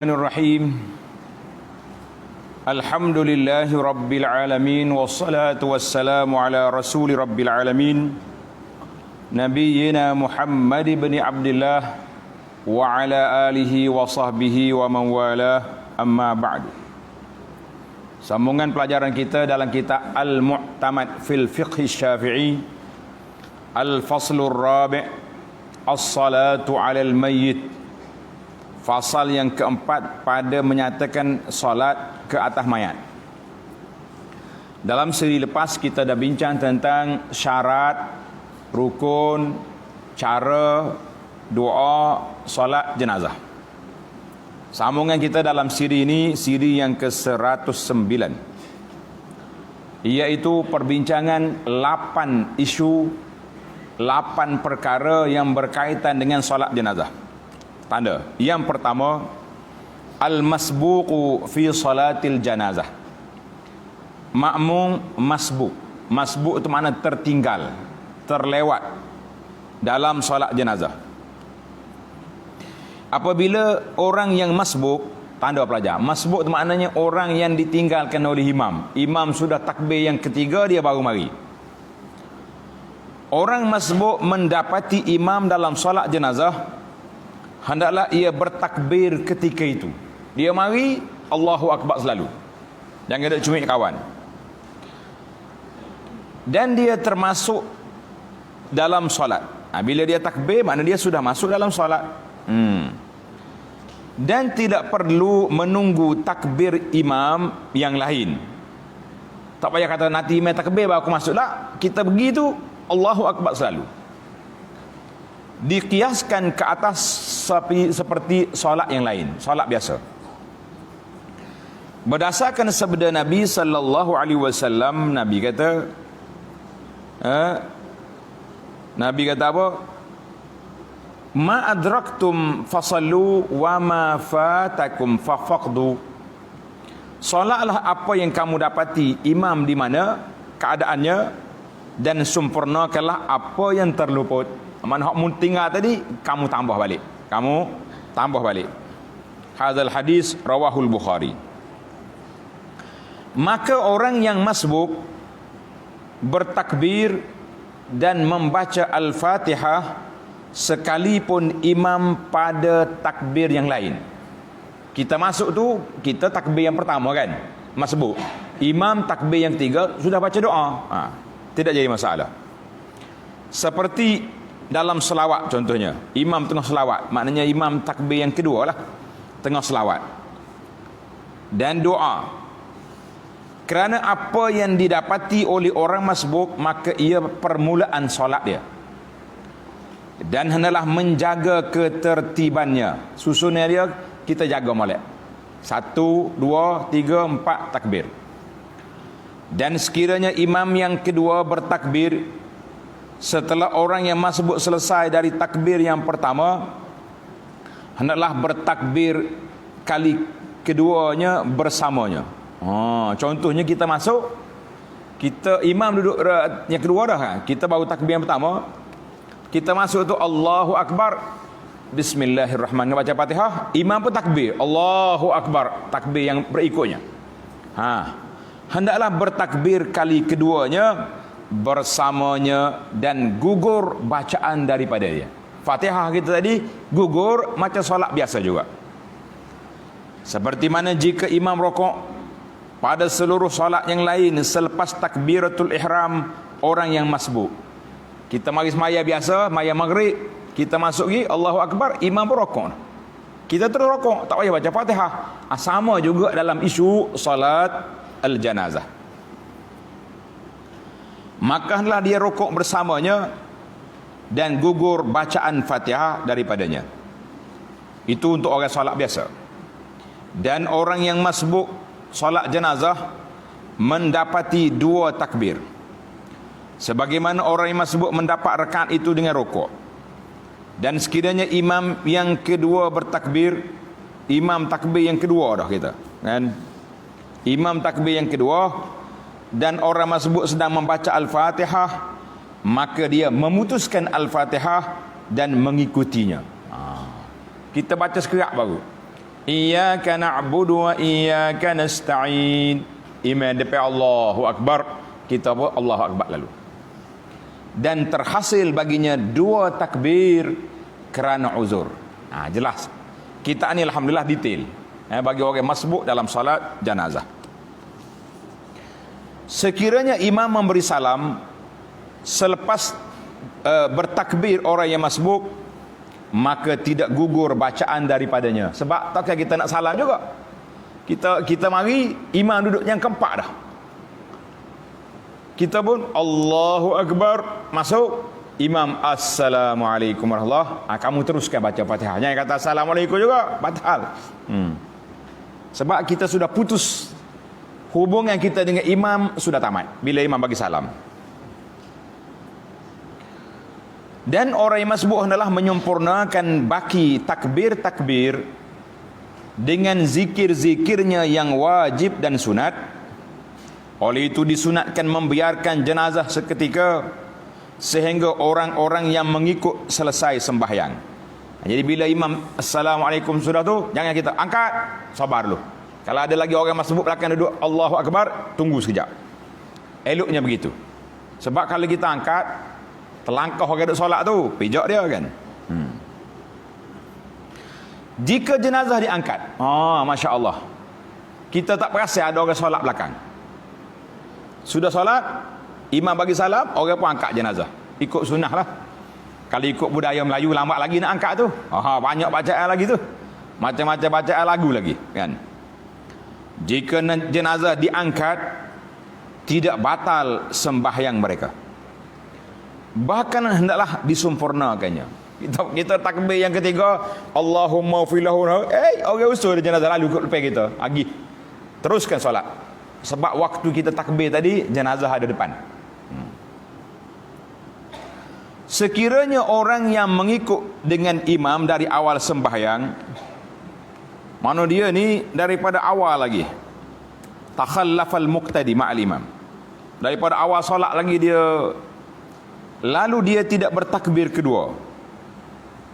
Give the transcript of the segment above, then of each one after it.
Bismillahirrahmanirrahim. Alhamdulillahi rabbil alamin wassalatu wassalamu ala rasuli rabbil alamin nabiyyina Muhammad ibn Abdullah wa ala alihi wa sahbihi wa man wala, amma ba'du. Sambungan pelajaran kita dalam kitab Al-Mu'tamad fil Fiqh Syafi'i, Al-Faslur Rabi' As-Salatu 'alal Mayyit. Fasal yang keempat pada menyatakan solat ke atas mayat. Dalam seri lepas kita dah bincang tentang syarat, rukun, cara, doa solat jenazah. Sambungan kita dalam siri ini, siri yang ke-109, iaitu perbincangan 8 isu, 8 perkara yang berkaitan dengan solat jenazah. Tanda. Yang pertama, al-masbuqu fi salatil janazah. Makmum masbuq. Masbuq itu makna tertinggal, terlewat dalam solat jenazah. Apabila orang yang masbuq, tanda pelajar, masbuq itu maknanya orang yang ditinggalkan oleh imam. Imam sudah takbir yang ketiga, dia baru mari. Orang masbuq mendapati imam dalam solat jenazah, hendaklah ia bertakbir ketika itu. Dia mari, Allahu Akbar selalu. Jangan ada cumik kawan. Dan dia termasuk dalam solat. Bila dia takbir, makna dia sudah masuk dalam solat. Dan tidak perlu menunggu takbir imam yang lain. Tak payah kata nanti imam takbir baru aku masuk. Tak, kita begitu, Allahu Akbar selalu. Dikiaskan ke atas seperti solat yang lain, solat biasa. Berdasarkan sabda Nabi sallallahu alaihi wasallam, Nabi kata apa? Ma adraktum fasallu wa ma fatakum fafaqdu. Solatlah apa yang kamu dapati imam di mana keadaannya, dan sempurnakanlah apa yang terluput. Mana hak mun tinggal tadi, kamu tambah balik. Kamu tambah balik. Hadzal hadis rawahul Bukhari. Maka orang yang masbuk bertakbir dan membaca Al-Fatihah sekalipun imam pada takbir yang lain. Kita masuk tu, kita takbir yang pertama kan, masbuk. Imam takbir yang ketiga sudah baca doa. Tidak jadi masalah. Seperti dalam selawat contohnya, imam tengah selawat, maknanya imam takbir yang kedua lah, tengah selawat. Dan doa. Kerana apa yang didapati oleh orang masbuk, maka ia permulaan solat dia. Dan hendaklah menjaga ketertibannya. Susunnya dia, kita jaga molek. 1, 2, 3, 4 takbir. Dan sekiranya imam yang kedua bertakbir, setelah orang yang masbuk selesai dari takbir yang pertama, hendaklah bertakbir kali keduanya bersamanya. Contohnya kita masuk, kita imam duduk yang kedua dah kan? Kita baru takbir yang pertama, kita masuk tu Allahu Akbar, Bismillahirrahmanirrahim, baca Fatihah, imam pun takbir Allahu Akbar, takbir yang berikutnya. Hendaklah bertakbir kali keduanya bersamanya dan gugur bacaan daripada dia. Fatihah kita tadi gugur macam solat biasa juga. Seperti mana jika imam rokok pada seluruh solat yang lain selepas takbiratul ihram orang yang masbuk. Kita mari semaya biasa, maya maghrib, kita masuk lagi Allahu Akbar, imam pun rokok. Kita terus rokok, tak payah baca Fatihah. Sama juga dalam isu solat al-janazah. Maka hendaklah dia rukuk bersamanya dan gugur bacaan Fatihah daripadanya. Itu untuk orang solat biasa. Dan orang yang masbuk solat jenazah mendapati 2 takbir. Sebagaimana orang yang masbuk mendapat rakaat itu dengan rukuk. Dan sekiranya imam yang kedua bertakbir, imam takbir yang kedua dah kita, kan? Imam takbir yang kedua dan orang masbuk sedang membaca Al-Fatihah, maka dia memutuskan Al-Fatihah dan mengikutinya. Kita baca sekerak baru. Iyyaka na'budu wa iyyaka nasta'in. Imam depan Allahu Akbar, kita pun Allahu Akbar lalu. Dan terhasil baginya 2 takbir kerana uzur. Jelas. Kita ni alhamdulillah detail. Bagi orang masbuk dalam salat janazah. Sekiranya imam memberi salam selepas bertakbir orang yang masbuk, maka tidak gugur bacaan daripadanya. Sebab takkan kita nak salam juga. Kita mari imam duduk yang keempat dah. Kita pun Allahu Akbar masuk, imam Assalamualaikum warahmatullahi wabarakatuh. Kamu teruskan baca Fatihah. Jangan kata Assalamualaikum juga, batal. Sebab kita sudah putus hubungan kita dengan imam, sudah tamat bila imam bagi salam. Dan orang yang masbuk adalah menyempurnakan baki takbir-takbir dengan zikir-zikirnya yang wajib dan sunat. Oleh itu disunatkan membiarkan jenazah seketika sehingga orang-orang yang mengikut selesai sembahyang. Jadi bila imam Assalamualaikum sudah tu, jangan kita angkat, sabar dulu. Kalau ada lagi orang masbuk belakang duduk Allahu Akbar, tunggu sekejap. Eloknya begitu. Sebab kalau kita angkat, terlangkah orang duduk solat tu, pijak dia kan. Jika jenazah diangkat, Masya Allah, kita tak perasan ada orang solat belakang. Sudah solat, imam bagi salam, orang pun angkat jenazah. Ikut sunnah lah. Kalau ikut budaya Melayu, lambat lagi nak angkat tu. Banyak bacaan lagi tu. Macam-macam bacaan lagu lagi kan. Jika jenazah diangkat, tidak batal sembahyang mereka. Bahkan hendaklah disempurnakannya. Kita takbir yang ketiga, Allahumma filahu. Orang usul jenazah lalu ikut lepas kita. Lagi teruskan solat. Sebab waktu kita takbir tadi, jenazah ada depan. Sekiranya orang yang mengikut dengan imam dari awal sembahyang, mana dia ni daripada awal lagi, takhallafal muqtadi ma'al imam, daripada awal solat lagi dia, lalu dia tidak bertakbir kedua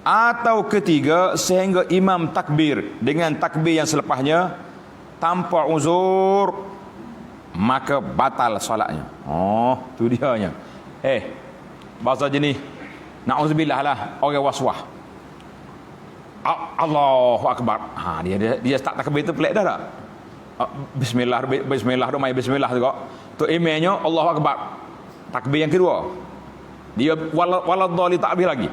atau ketiga sehingga imam takbir dengan takbir yang selepasnya tanpa uzur, maka batal solatnya. Tu dianya. Bahasa jenis na'udzubillah lah, orang waswah. Allahu Akbar. Dia start takbir tu pelik dah tak? Bismillah tu mai bismillah tu kok. Tu imamnya Allahu Akbar. Takbir yang kedua. Dia waladhdallin tak habis lagi.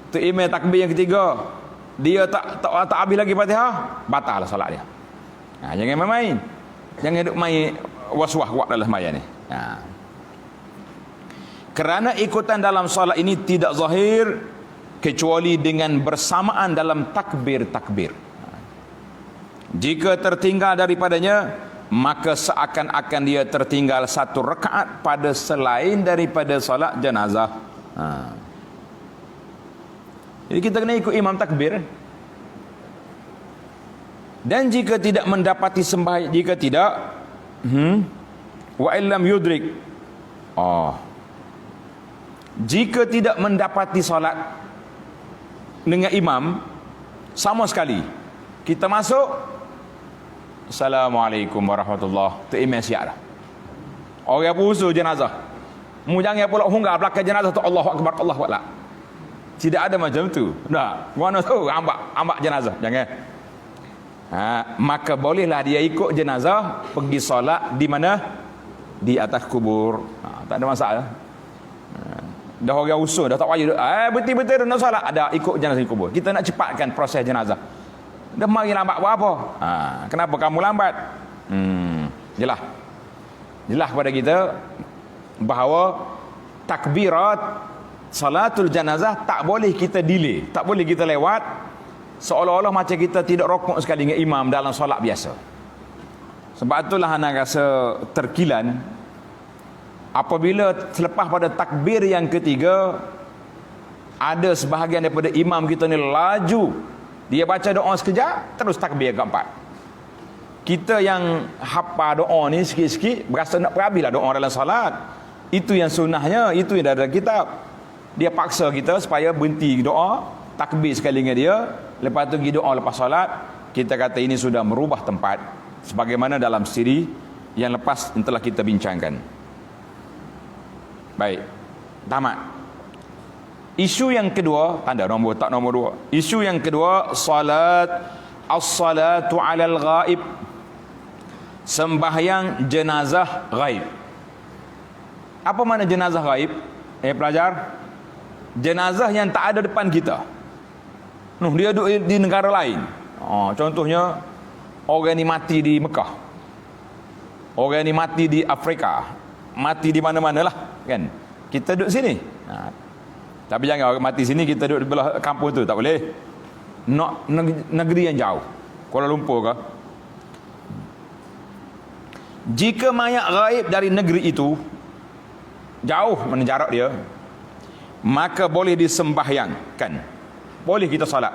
Tu imam takbir yang ketiga. Dia tak habis lagi Fatihah, batal solat dia. Jangan main-main. Jangan duk main waswah kuat dalam sembahyang ni. Kerana ikutan dalam solat ini tidak zahir kecuali dengan bersamaan dalam takbir-takbir. Jika tertinggal daripadanya, maka seakan-akan dia tertinggal satu rakaat pada selain daripada solat jenazah. Jadi kita kena ikut imam takbir. Dan jika tidak mendapati sembahyang, jika tidak wa illam yudrik, jika tidak mendapati solat dengan imam sama sekali, kita masuk Assalamualaikum warahmatullahi, tu imam siap dah. Orang pun usul jenazah, mu jangan pula hunggah belakang jenazah tu Allahu Akbar, Allahu Akbar. Tidak ada macam tu. Dah, mana tu ambak jenazah, jangan. Maka bolehlah dia ikut jenazah pergi solat di mana? Di atas kubur. Tak ada masalah. Dah orang usul, dah tak wajib. Betul-betul nak solat, ada ikut jenazah di kubur. Kita nak cepatkan proses jenazah. Dah mari lambat buat apa? Kenapa kamu lambat? Jelas kepada kita bahawa takbirat salatul janazah tak boleh kita delay, tak boleh kita lewat seolah-olah macam kita tidak rokok sekali dengan imam dalam solat biasa. Sebab itulah anak rasa terkilan apabila selepas pada takbir yang ketiga ada sebahagian daripada imam kita ni laju, dia baca doa sekejap terus takbir keempat. Kita yang hafal doa ni sikit-sikit berasa nak perhabislah doa dalam salat. Itu yang sunnahnya, itu yang ada dalam kitab. Dia paksa kita supaya berhenti doa, takbir sekali dengan dia, lepas tu pergi doa lepas salat, kita kata ini sudah merubah tempat, sebagaimana dalam siri yang lepas yang telah kita bincangkan. Baik, tamat. Isu yang kedua, tanda nombor tak nombor 2. Isu yang kedua, as-salatu 'alal ghaib. Sembahyang jenazah ghaib. Apa makna jenazah ghaib? Pelajar, jenazah yang tak ada depan kita. Dia duduk di negara lain. Contohnya orang ni mati di Mekah, orang ni mati di Afrika, mati di mana-mana lah kan. Kita duduk sini. Tapi jangan orang mati sini kita duduk di belah kampung tu, tak boleh. Nak negeri yang jauh, Kuala Lumpur ke. Jika mayat gaib dari negeri itu jauh mana jarak dia, maka boleh disembahyangkan, boleh kita solat.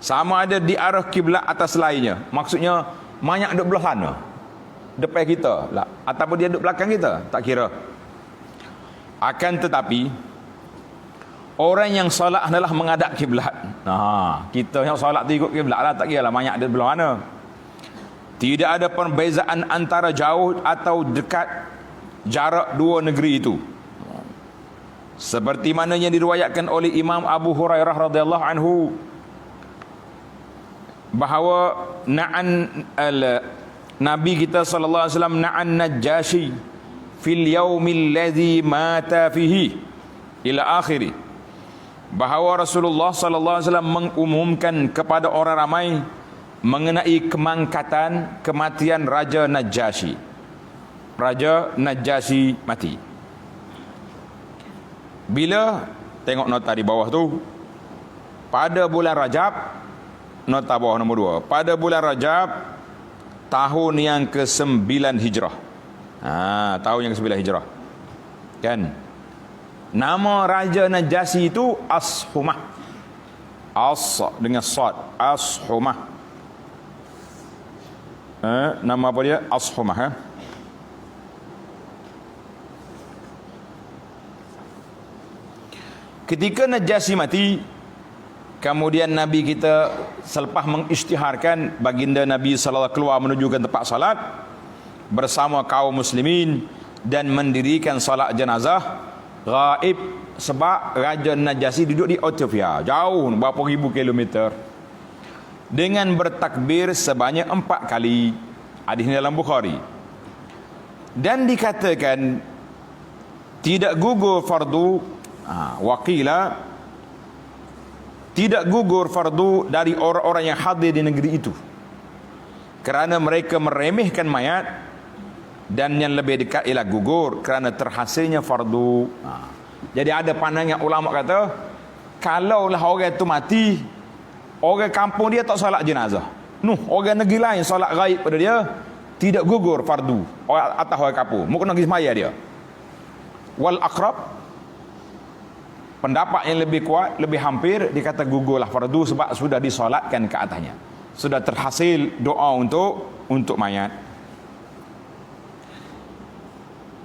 Sama ada di arah kiblat atas lainnya, maksudnya mayat duduk belah sana, depan kita lah, ataupun dia duduk belakang kita, tak kira. Akan tetapi orang yang solat adalah menghadap kiblat. Kita yang solat tu ikut kiblat lah, tak kira lah mayat dia belah mana. Tidak ada perbezaan antara jauh atau dekat jarak dua negeri itu. Seperti mana yang diriwayatkan oleh Imam Abu Hurairah radhiyallahu anhu, bahawa Nabi kita sallallahu alaihi wasallam na'an Najashi fil yaumil ladzi mata fihi ila akhiri. Bahawa Rasulullah sallallahu alaihi wasallam mengumumkan kepada orang ramai mengenai kemangkatan kematian Raja Najashi. Raja Najashi mati. Bila tengok nota di bawah tu, pada bulan Rajab, nota bawah nombor 2, pada bulan Rajab tahun yang ke-9 Hijrah. Tahun yang ke-9 Hijrah. Kan? Nama Raja Najashi itu Ashumah. Dengan sad, Ashumah. Nama apa dia? Ashumah. Ketika Najashi mati, kemudian Nabi kita selepas mengisytiharkan, baginda Nabi sallallahu keluar menuju ke tempat salat bersama kaum muslimin dan mendirikan salat jenazah gaib, sebab Raja Najashi duduk di Ethiopia, jauh berapa ribu kilometer, dengan bertakbir sebanyak 4 kali. Hadis ini dalam Bukhari. Dan dikatakan tidak gugur fardu, waqila tidak gugur fardu dari orang-orang yang hadir di negeri itu, kerana mereka meremehkan mayat, dan yang lebih dekat ialah gugur kerana terhasilnya fardu. Jadi ada pandangan ulama kata, kalaulah orang itu mati, orang kampung dia tak solat jenazah, orang negeri lain solat gaib pada dia, tidak gugur fardu atas orang kampung, mungkin pergi semaya dia. Wal aqrab, pendapat yang lebih kuat, lebih hampir, dikata gugurlah fardu sebab sudah disolatkan ke atasnya, sudah terhasil doa untuk mayat.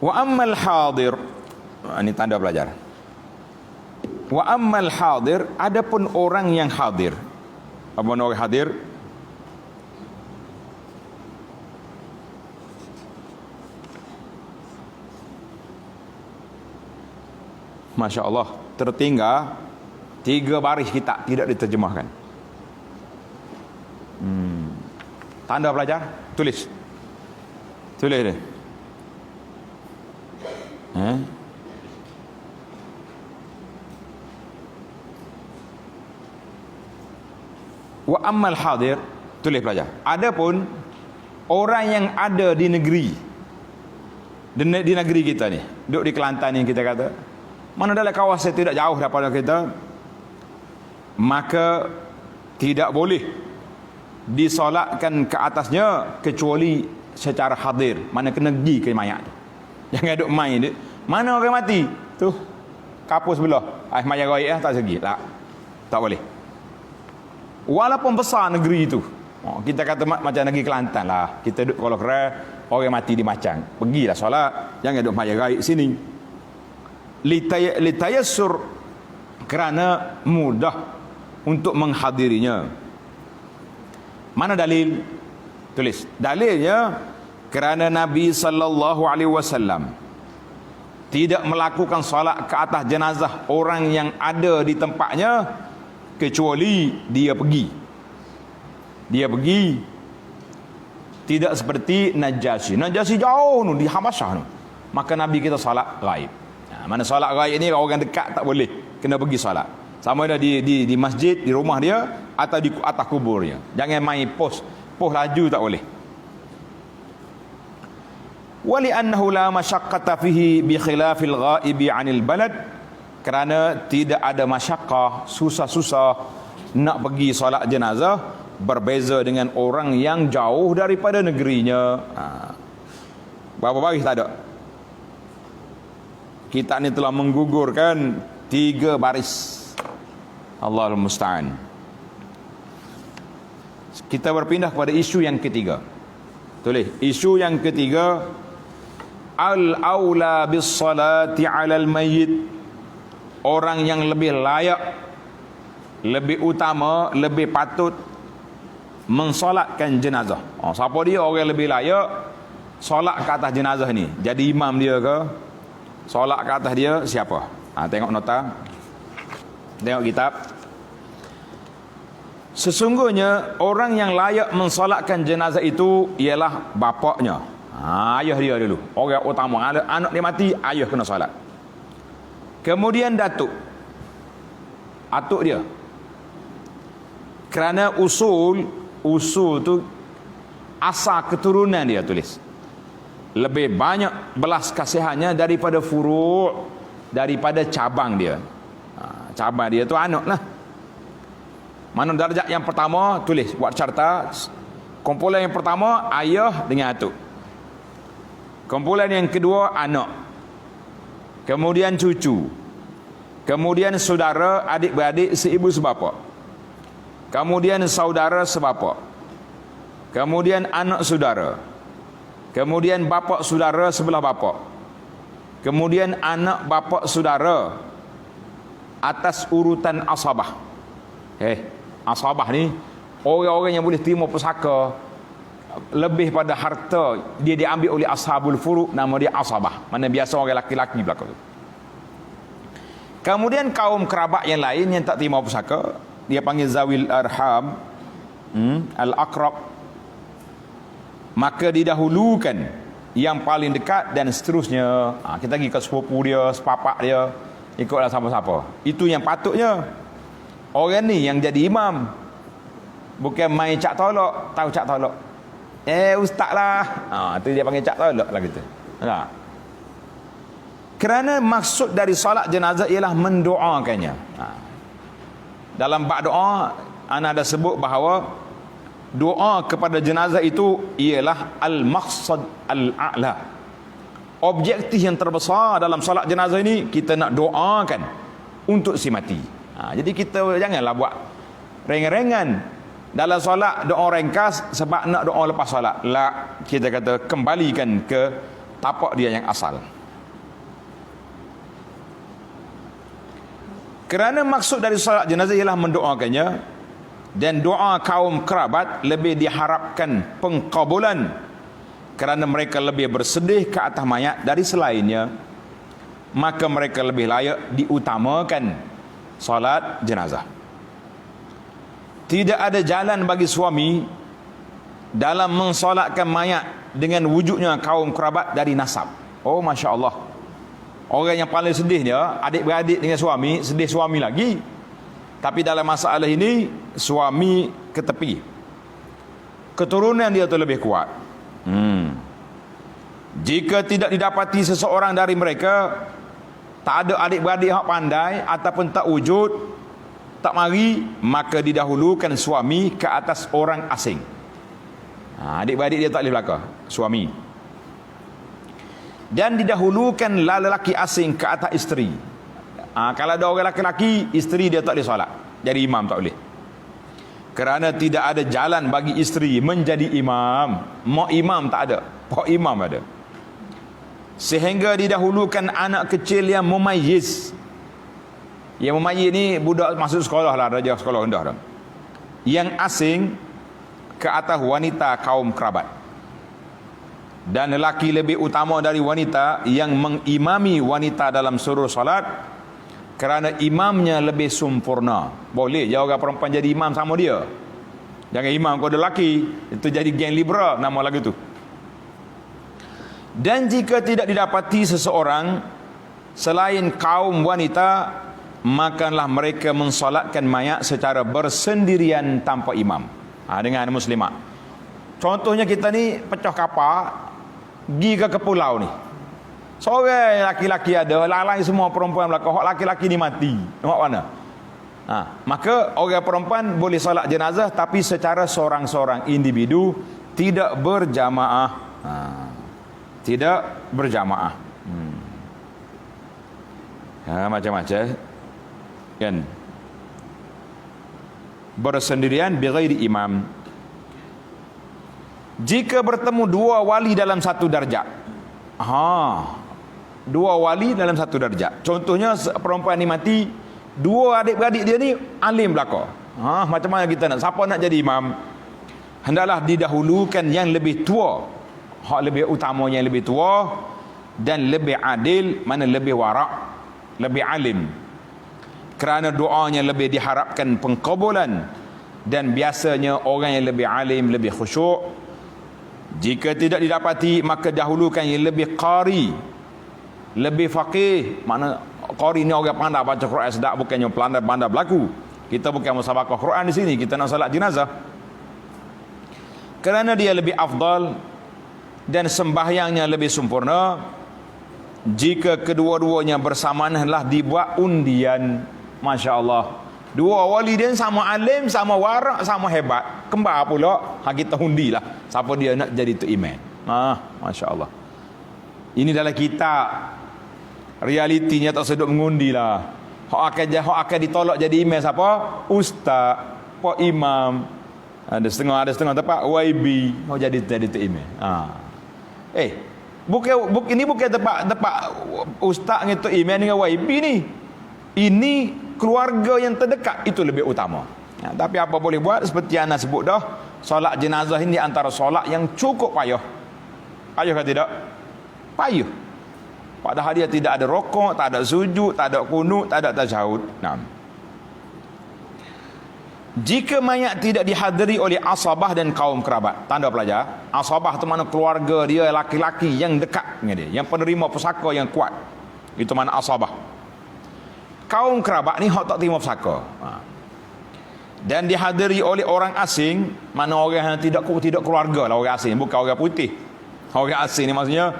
Wa ammal hadir, ini tanda belajar. Wa ammal hadir, adapun orang yang hadir. Apa orang hadir? Masya Allah, tertinggal 3 baris kitab tidak diterjemahkan. Tanda belajar, tulis dia. Wa ammal hadir, tulis pelajar. Adapun orang yang ada di negeri, di negeri kita ni, duduk di Kelantan ni kita kata, mana dalam kawasan tidak jauh daripada kita, maka tidak boleh disolatkan ke atasnya kecuali secara hadir, mana kena pergi ke mayat tu. Jangan duduk main dia. Mana orang mati tu, kapus sebelah, mayat gaib tak segi lah, tak boleh. Walaupun besar negeri itu, kita kata macam negeri Kelantan lah, kita duduk kalau kera orang mati di Macang, pergilah solat, jangan duduk mayat gaib sini. Litayassur, kerana mudah untuk menghadirinya. Mana dalil? Tulis. Dalilnya kerana Nabi sallallahu alaihi wasallam tidak melakukan solat ke atas jenazah orang yang ada di tempatnya kecuali dia pergi. Dia pergi. Tidak seperti Najasyi. Najasyi jauh di Habasyah tu. Maka Nabi kita solat gaib. Mana solat gaib ni orang dekat tak boleh, kena pergi solat. Sama ada di masjid, di rumah dia atau di atas kuburnya. Jangan main pos laju tak boleh. Wali annahu la masyaqqata fihi bi khilafil ghaibi 'anil balad, kerana tidak ada masyaqqah, susah-susah nak pergi solat jenazah, berbeza dengan orang yang jauh daripada negerinya. Berapa baris tak ada? Kita ni telah menggugurkan 3 baris. Allahul musta'an. Kita berpindah kepada isu yang ketiga. Tulis, isu yang ketiga, al-aula bis salati 'alal mayyit. Orang yang lebih layak, lebih utama, lebih patut mensolatkan jenazah. Siapa dia orang yang lebih layak solat ke atas jenazah ni? Jadi imam dia ke? Solat ke atas dia siapa? Tengok nota, tengok kitab. Sesungguhnya orang yang layak mensolatkan jenazah itu ialah bapaknya, ayah dia dulu. Orang utama, anak dia mati, ayah kena solat. Kemudian datuk, atuk dia. Kerana usul tu asal keturunan dia, tulis. Lebih banyak belas kasihannya daripada furu', daripada cabang dia. Cabang dia tu anak lah. Mana darjat yang pertama, tulis, buat carta. Kumpulan yang pertama ayah dengan atuk. Kumpulan yang kedua anak. Kemudian cucu. Kemudian saudara, adik-beradik seibu sebapa. Kemudian saudara sebapa. Kemudian anak saudara. Kemudian bapa saudara sebelah bapa. Kemudian anak bapa saudara atas urutan asabah. Asabah ni orang-orang yang boleh terima pusaka lebih pada harta, dia diambil oleh ashabul furu', nama dia asabah. Mana biasa orang laki-laki belakang tu. Kemudian kaum kerabat yang lain yang tak terima pusaka, dia panggil zawil arham, al-aqrab. Maka didahulukan yang paling dekat dan seterusnya. Kita pergi ke sepupu dia, sepapak dia, ikutlah siapa-siapa. Itu yang patutnya. Orang ni yang jadi imam, bukan main cak tolak. Tahu cak tolak? Ustaz lah. Itu dia panggil cak tolak lah gitu. Kerana maksud dari solat jenazah ialah mendoakannya. Dalam bab doa, ana ada sebut bahawa doa kepada jenazah itu ialah al-maqsad al-a'la. Objektif yang terbesar dalam solat jenazah ini, kita nak doakan untuk si mati. Jadi kita janganlah buat ringan-ringan dalam solat, doa ringkas sebab nak doa lepas solat. La, kita kata kembalikan ke tapak dia yang asal. Kerana maksud dari solat jenazah ialah mendoakannya, dan doa kaum kerabat lebih diharapkan pengkabulan kerana mereka lebih bersedih ke atas mayat dari selainnya, maka mereka lebih layak diutamakan solat jenazah. Tidak ada jalan bagi suami dalam mensolatkan mayat dengan wujudnya kaum kerabat dari nasab. Oh, Masya Allah. Orang yang paling sedih dia, adik-beradik dengan suami, sedih suami lagi. Tapi dalam masalah ini, suami ke tepi. Keturunan dia tu lebih kuat. Jika tidak didapati seseorang dari mereka, tak ada adik-beradik yang pandai ataupun tak wujud, tak mari, maka didahulukan suami ke atas orang asing. Adik-beradik dia tak boleh belakang, suami. Dan didahulukan lelaki asing ke atas isteri. Kalau ada orang lelaki, isteri dia tak boleh solat, jadi imam tak boleh. Kerana tidak ada jalan bagi isteri menjadi imam. Mak imam tak ada, pak imam ada. Sehingga didahulukan anak kecil yang mumayyiz. Yang mumayyiz ni budak masuk sekolah lah, darjah sekolah rendah dah. Yang asing ke atas wanita kaum kerabat. Dan lelaki lebih utama dari wanita yang mengimami wanita dalam seluruh solat kerana imamnya lebih sempurna. Boleh je orang perempuan jadi imam sama dia. Jangan imam kau ada lelaki, itu jadi geng liberal nama lagu tu. Dan jika tidak didapati seseorang selain kaum wanita, makalah mereka mensolatkan mayat secara bersendirian tanpa imam. Dengan muslimat. Contohnya kita ni pecah kapal, pergi ke pulau ni. Seorang laki-laki ada, lain semua perempuan belakang. Hak laki-laki ni mati. Nampak mana? Maka orang perempuan boleh solat jenazah tapi secara seorang-seorang individu, tidak berjamaah. Tidak berjamaah. Macam-macam kan. Bersendirian bighairi imam. Jika bertemu dua wali dalam satu darjat. Dua wali dalam satu darjat. Contohnya perempuan ni mati, dua adik-beradik dia ni alim belaka. Macam mana kita nak, siapa nak jadi imam? Hendaklah didahulukan yang lebih tua. Hak lebih utamanya yang lebih tua dan lebih adil, mana lebih warak, lebih alim. Kerana doanya lebih diharapkan pengkabulan dan biasanya orang yang lebih alim, lebih khusyuk. Jika tidak didapati, maka dahulukan yang lebih qari, lebih faqih. Mana qari ni orang pandai baca Quran sedap, bukannya pandai berlaku. Kita bukan musabaqah Quran di sini, kita nak salat jenazah. Kerana dia lebih afdal dan sembahyangnya lebih sempurna. Jika kedua-duanya bersamaan, hendaklah dibuat undian. Masya Allah, dua wali dia sama alim, sama warak, sama hebat, kembar pula. Kita undilah siapa dia nak jadi tu imam. Masya Allah. Ini dalam kitab, realitinya tak sedut mengundi lah. Hak akan ditolak jadi imam siapa? Ustaz, pak imam. Ada setengah tempat YB mau jadi tu imam. Ini bukan tempat ustaz dengan tu imam dengan YB ni. Ini keluarga yang terdekat, itu lebih utama. Tapi apa boleh buat, seperti yang anda sebut dah, solat jenazah ini antara solat yang cukup payah. Payah ke tidak? Payah. Padahal dia tidak ada rokok, tak ada sujud, tak ada kunut, tak ada tasyahud. Jika mayat tidak dihadiri oleh asabah dan kaum kerabat. Tanda pelajar, asabah itu mana keluarga dia, laki-laki yang dekat dengan dia, yang penerima pusaka yang kuat. Itu mana asabah. Kaum kerabat ni hak tak terima pusaka. Dan dihadiri oleh orang asing, mana orang yang tidak keluarga lah, orang asing, bukan orang putih. Orang asing ni maksudnya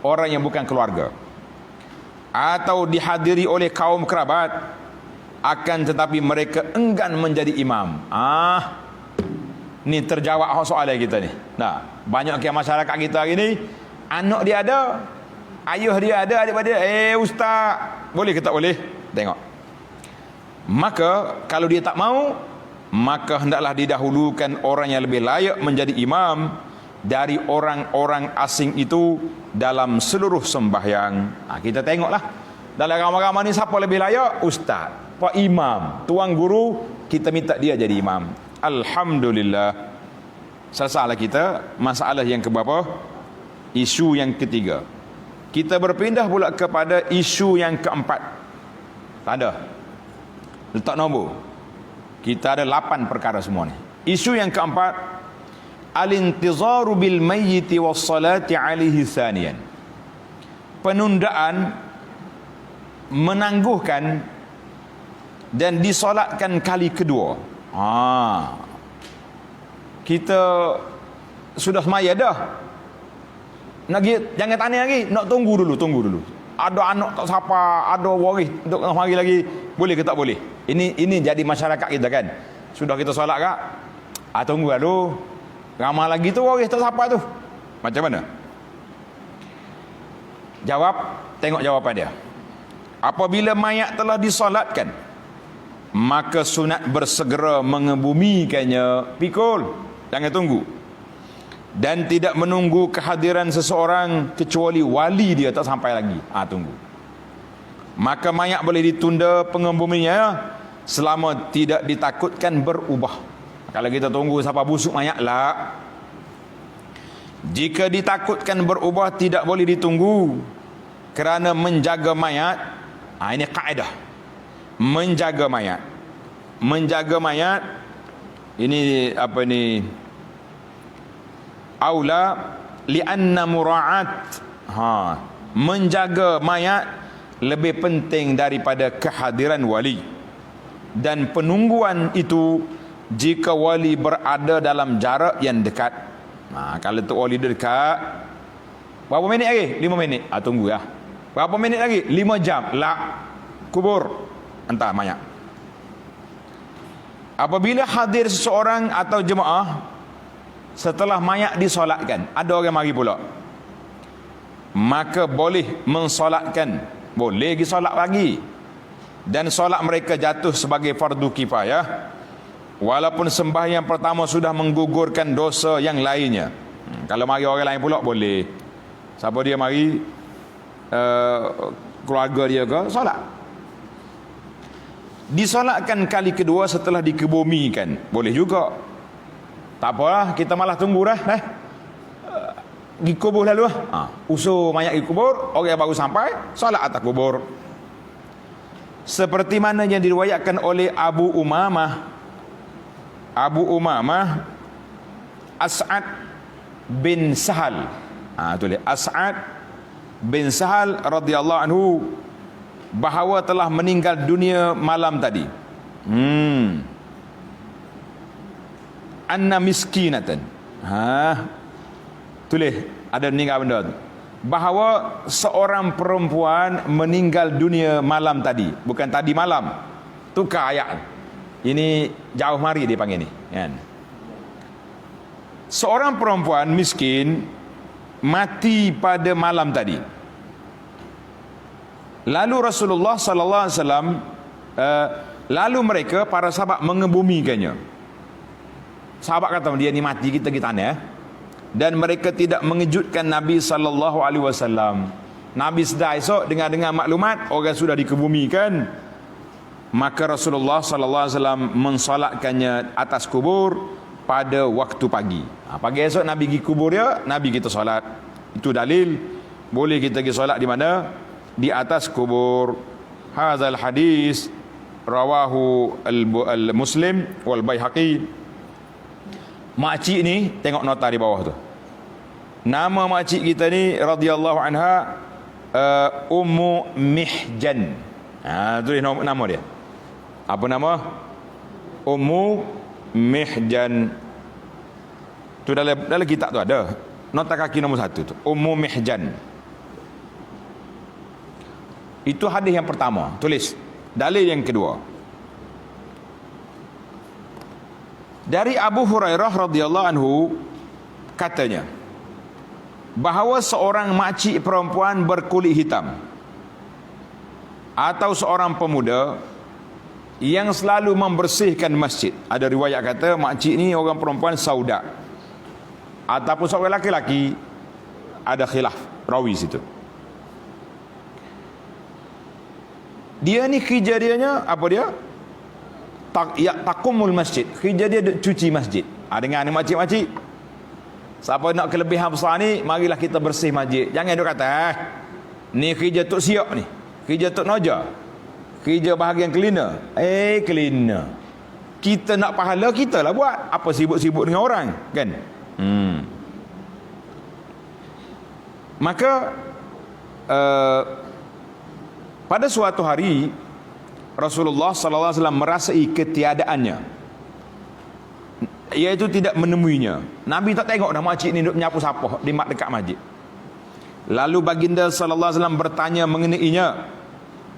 orang yang bukan keluarga. Atau dihadiri oleh kaum kerabat, akan tetapi mereka enggan menjadi imam. Ni terjawab soalan kita ni. Banyak ke masyarakat kita hari ni, anak dia ada, ayah dia ada, adik-adik, ustaz, boleh ke tak boleh? Tengok. Maka kalau dia tak mau, maka hendaklah didahulukan orang yang lebih layak menjadi imam dari orang-orang asing itu dalam seluruh sembahyang. Kita tengoklah dalam ramai-ramai ni siapa lebih layak? Ustaz, pak imam, tuan guru, kita minta dia jadi imam. Alhamdulillah. Selesailah kita masalah yang keberapa? Isu yang ketiga. Kita berpindah pula kepada isu yang keempat. Tanda letak nombor. Kita ada 8 perkara semua ni. Isu yang keempat, al-intizaru bil mayyiti was salati alaihi thaniyan. Penundaan, menangguhkan dan disolatkan kali kedua. Kita sudah semaya dah, jangan tanya lagi, nak tunggu dulu. Ada anak tak siapa, ada waris untuk hari lagi, boleh ke tak boleh? Ini jadi masyarakat kita kan. Sudah kita solat kak, tunggu dulu, ramai lagi tu waris tak siapa tu. Macam mana? Jawab, tengok jawapan dia. Apabila mayat telah disolatkan, maka sunat bersegera mengebumikannya. Pikul, jangan tunggu. Dan tidak menunggu kehadiran seseorang kecuali wali dia tak sampai lagi. Tunggu. Maka mayat boleh ditunda pengebumiannya selama tidak ditakutkan berubah. Kalau kita tunggu sampai busuk mayat lah. Jika ditakutkan berubah, tidak boleh ditunggu, kerana menjaga mayat. Ini kaedah menjaga mayat. Menjaga mayat ini apa ni, aula li'anna mura'at, menjaga mayat lebih penting daripada kehadiran wali. Dan penungguan itu jika wali berada dalam jarak yang dekat. Kalau tu wali dekat, berapa minit lagi? 5 minit. Tunggu ya. Berapa minit lagi? 5 jam. Kubur hantar mayat. Apabila hadir seseorang atau jemaah setelah mayat disolatkan, ada orang mari pula, maka boleh mensolatkan, boleh pergi solat lagi. Dan solat mereka jatuh sebagai fardu kifayah, walaupun sembahyang pertama sudah menggugurkan dosa yang lainnya. Kalau mari orang lain pula boleh. Siapa dia mari, keluarga dia ke, solat. Disolatkan kali kedua setelah dikebumikan, boleh juga. Tak apalah, kita malah tunggu dah. Pergi kubur lalu. Usur mayat pergi kubur, orang baru sampai, solat atas kubur. Seperti mana yang diriwayatkan oleh Abu Umamah As'ad bin Sahal. Tulis As'ad bin Sahal radhiyallahu anhu, bahawa telah meninggal dunia malam tadi. Anna miskinatan. Tulis ada meninggal benda tu. Bahawa seorang perempuan meninggal dunia malam tadi, bukan tadi malam. Tukar ayat. Ini jauh mari dia panggil ni, kan? Seorang perempuan miskin mati pada malam tadi. Lalu Rasulullah sallallahu alaihi wasallam, lalu mereka para sahabat mengebumikannya. Sahabat kata, dia ni mati, kita pergi tanah. Dan mereka tidak mengejutkan Nabi sallallahu alaihi wasallam. Nabi sedar esok dengar maklumat orang sudah dikebumikan. Maka Rasulullah sallallahu alaihi wasallam mensolatkannya atas kubur pada waktu pagi. Pagi esok Nabi pergi kubur dia, Nabi kita solat. Itu dalil boleh kita pergi solat di mana? Di atas kubur. Hadzal hadis rawahu al-Muslim wal Baihaqi. Makcik ni, tengok nota di bawah tu. Nama makcik kita ni radhiyallahu anha, Ummu Mihjan. Tulis nama dia. Apa nama? Ummu Mihjan. Tu dalam kitab tu ada. Nota kaki nombor 1 tu. Ummu Mihjan. Itu hadis yang pertama. Tulis. Dalil yang kedua. Dari Abu Hurairah radhiyallahu anhu, katanya bahawa seorang makcik perempuan berkulit hitam atau seorang pemuda yang selalu membersihkan masjid. Ada riwayat kata makcik ni orang perempuan sauda ataupun seorang lelaki, ada khilaf rawi situ. Dia ni kerja dianya apa dia? Takumul masjid. Kerja dia cuci masjid. Dengan ni makcik-makcik, siapa nak kelebihan besar ni, marilah kita bersih masjid. Jangan dia kata ni kerja tok siap ni, kerja tok noja, kerja bahagian cleaner. Cleaner, kita nak pahala, kita lah buat. Apa sibuk-sibuk dengan orang, kan? Maka pada suatu hari Rasulullah sallallahu alaihi wasallam merasai ketiadaannya, iaitu tidak menemuinya. Nabi tak tengok dah makcik ni duduk menyapu sapah di mak dekat masjid. Lalu baginda sallallahu alaihi wasallam bertanya mengenainya.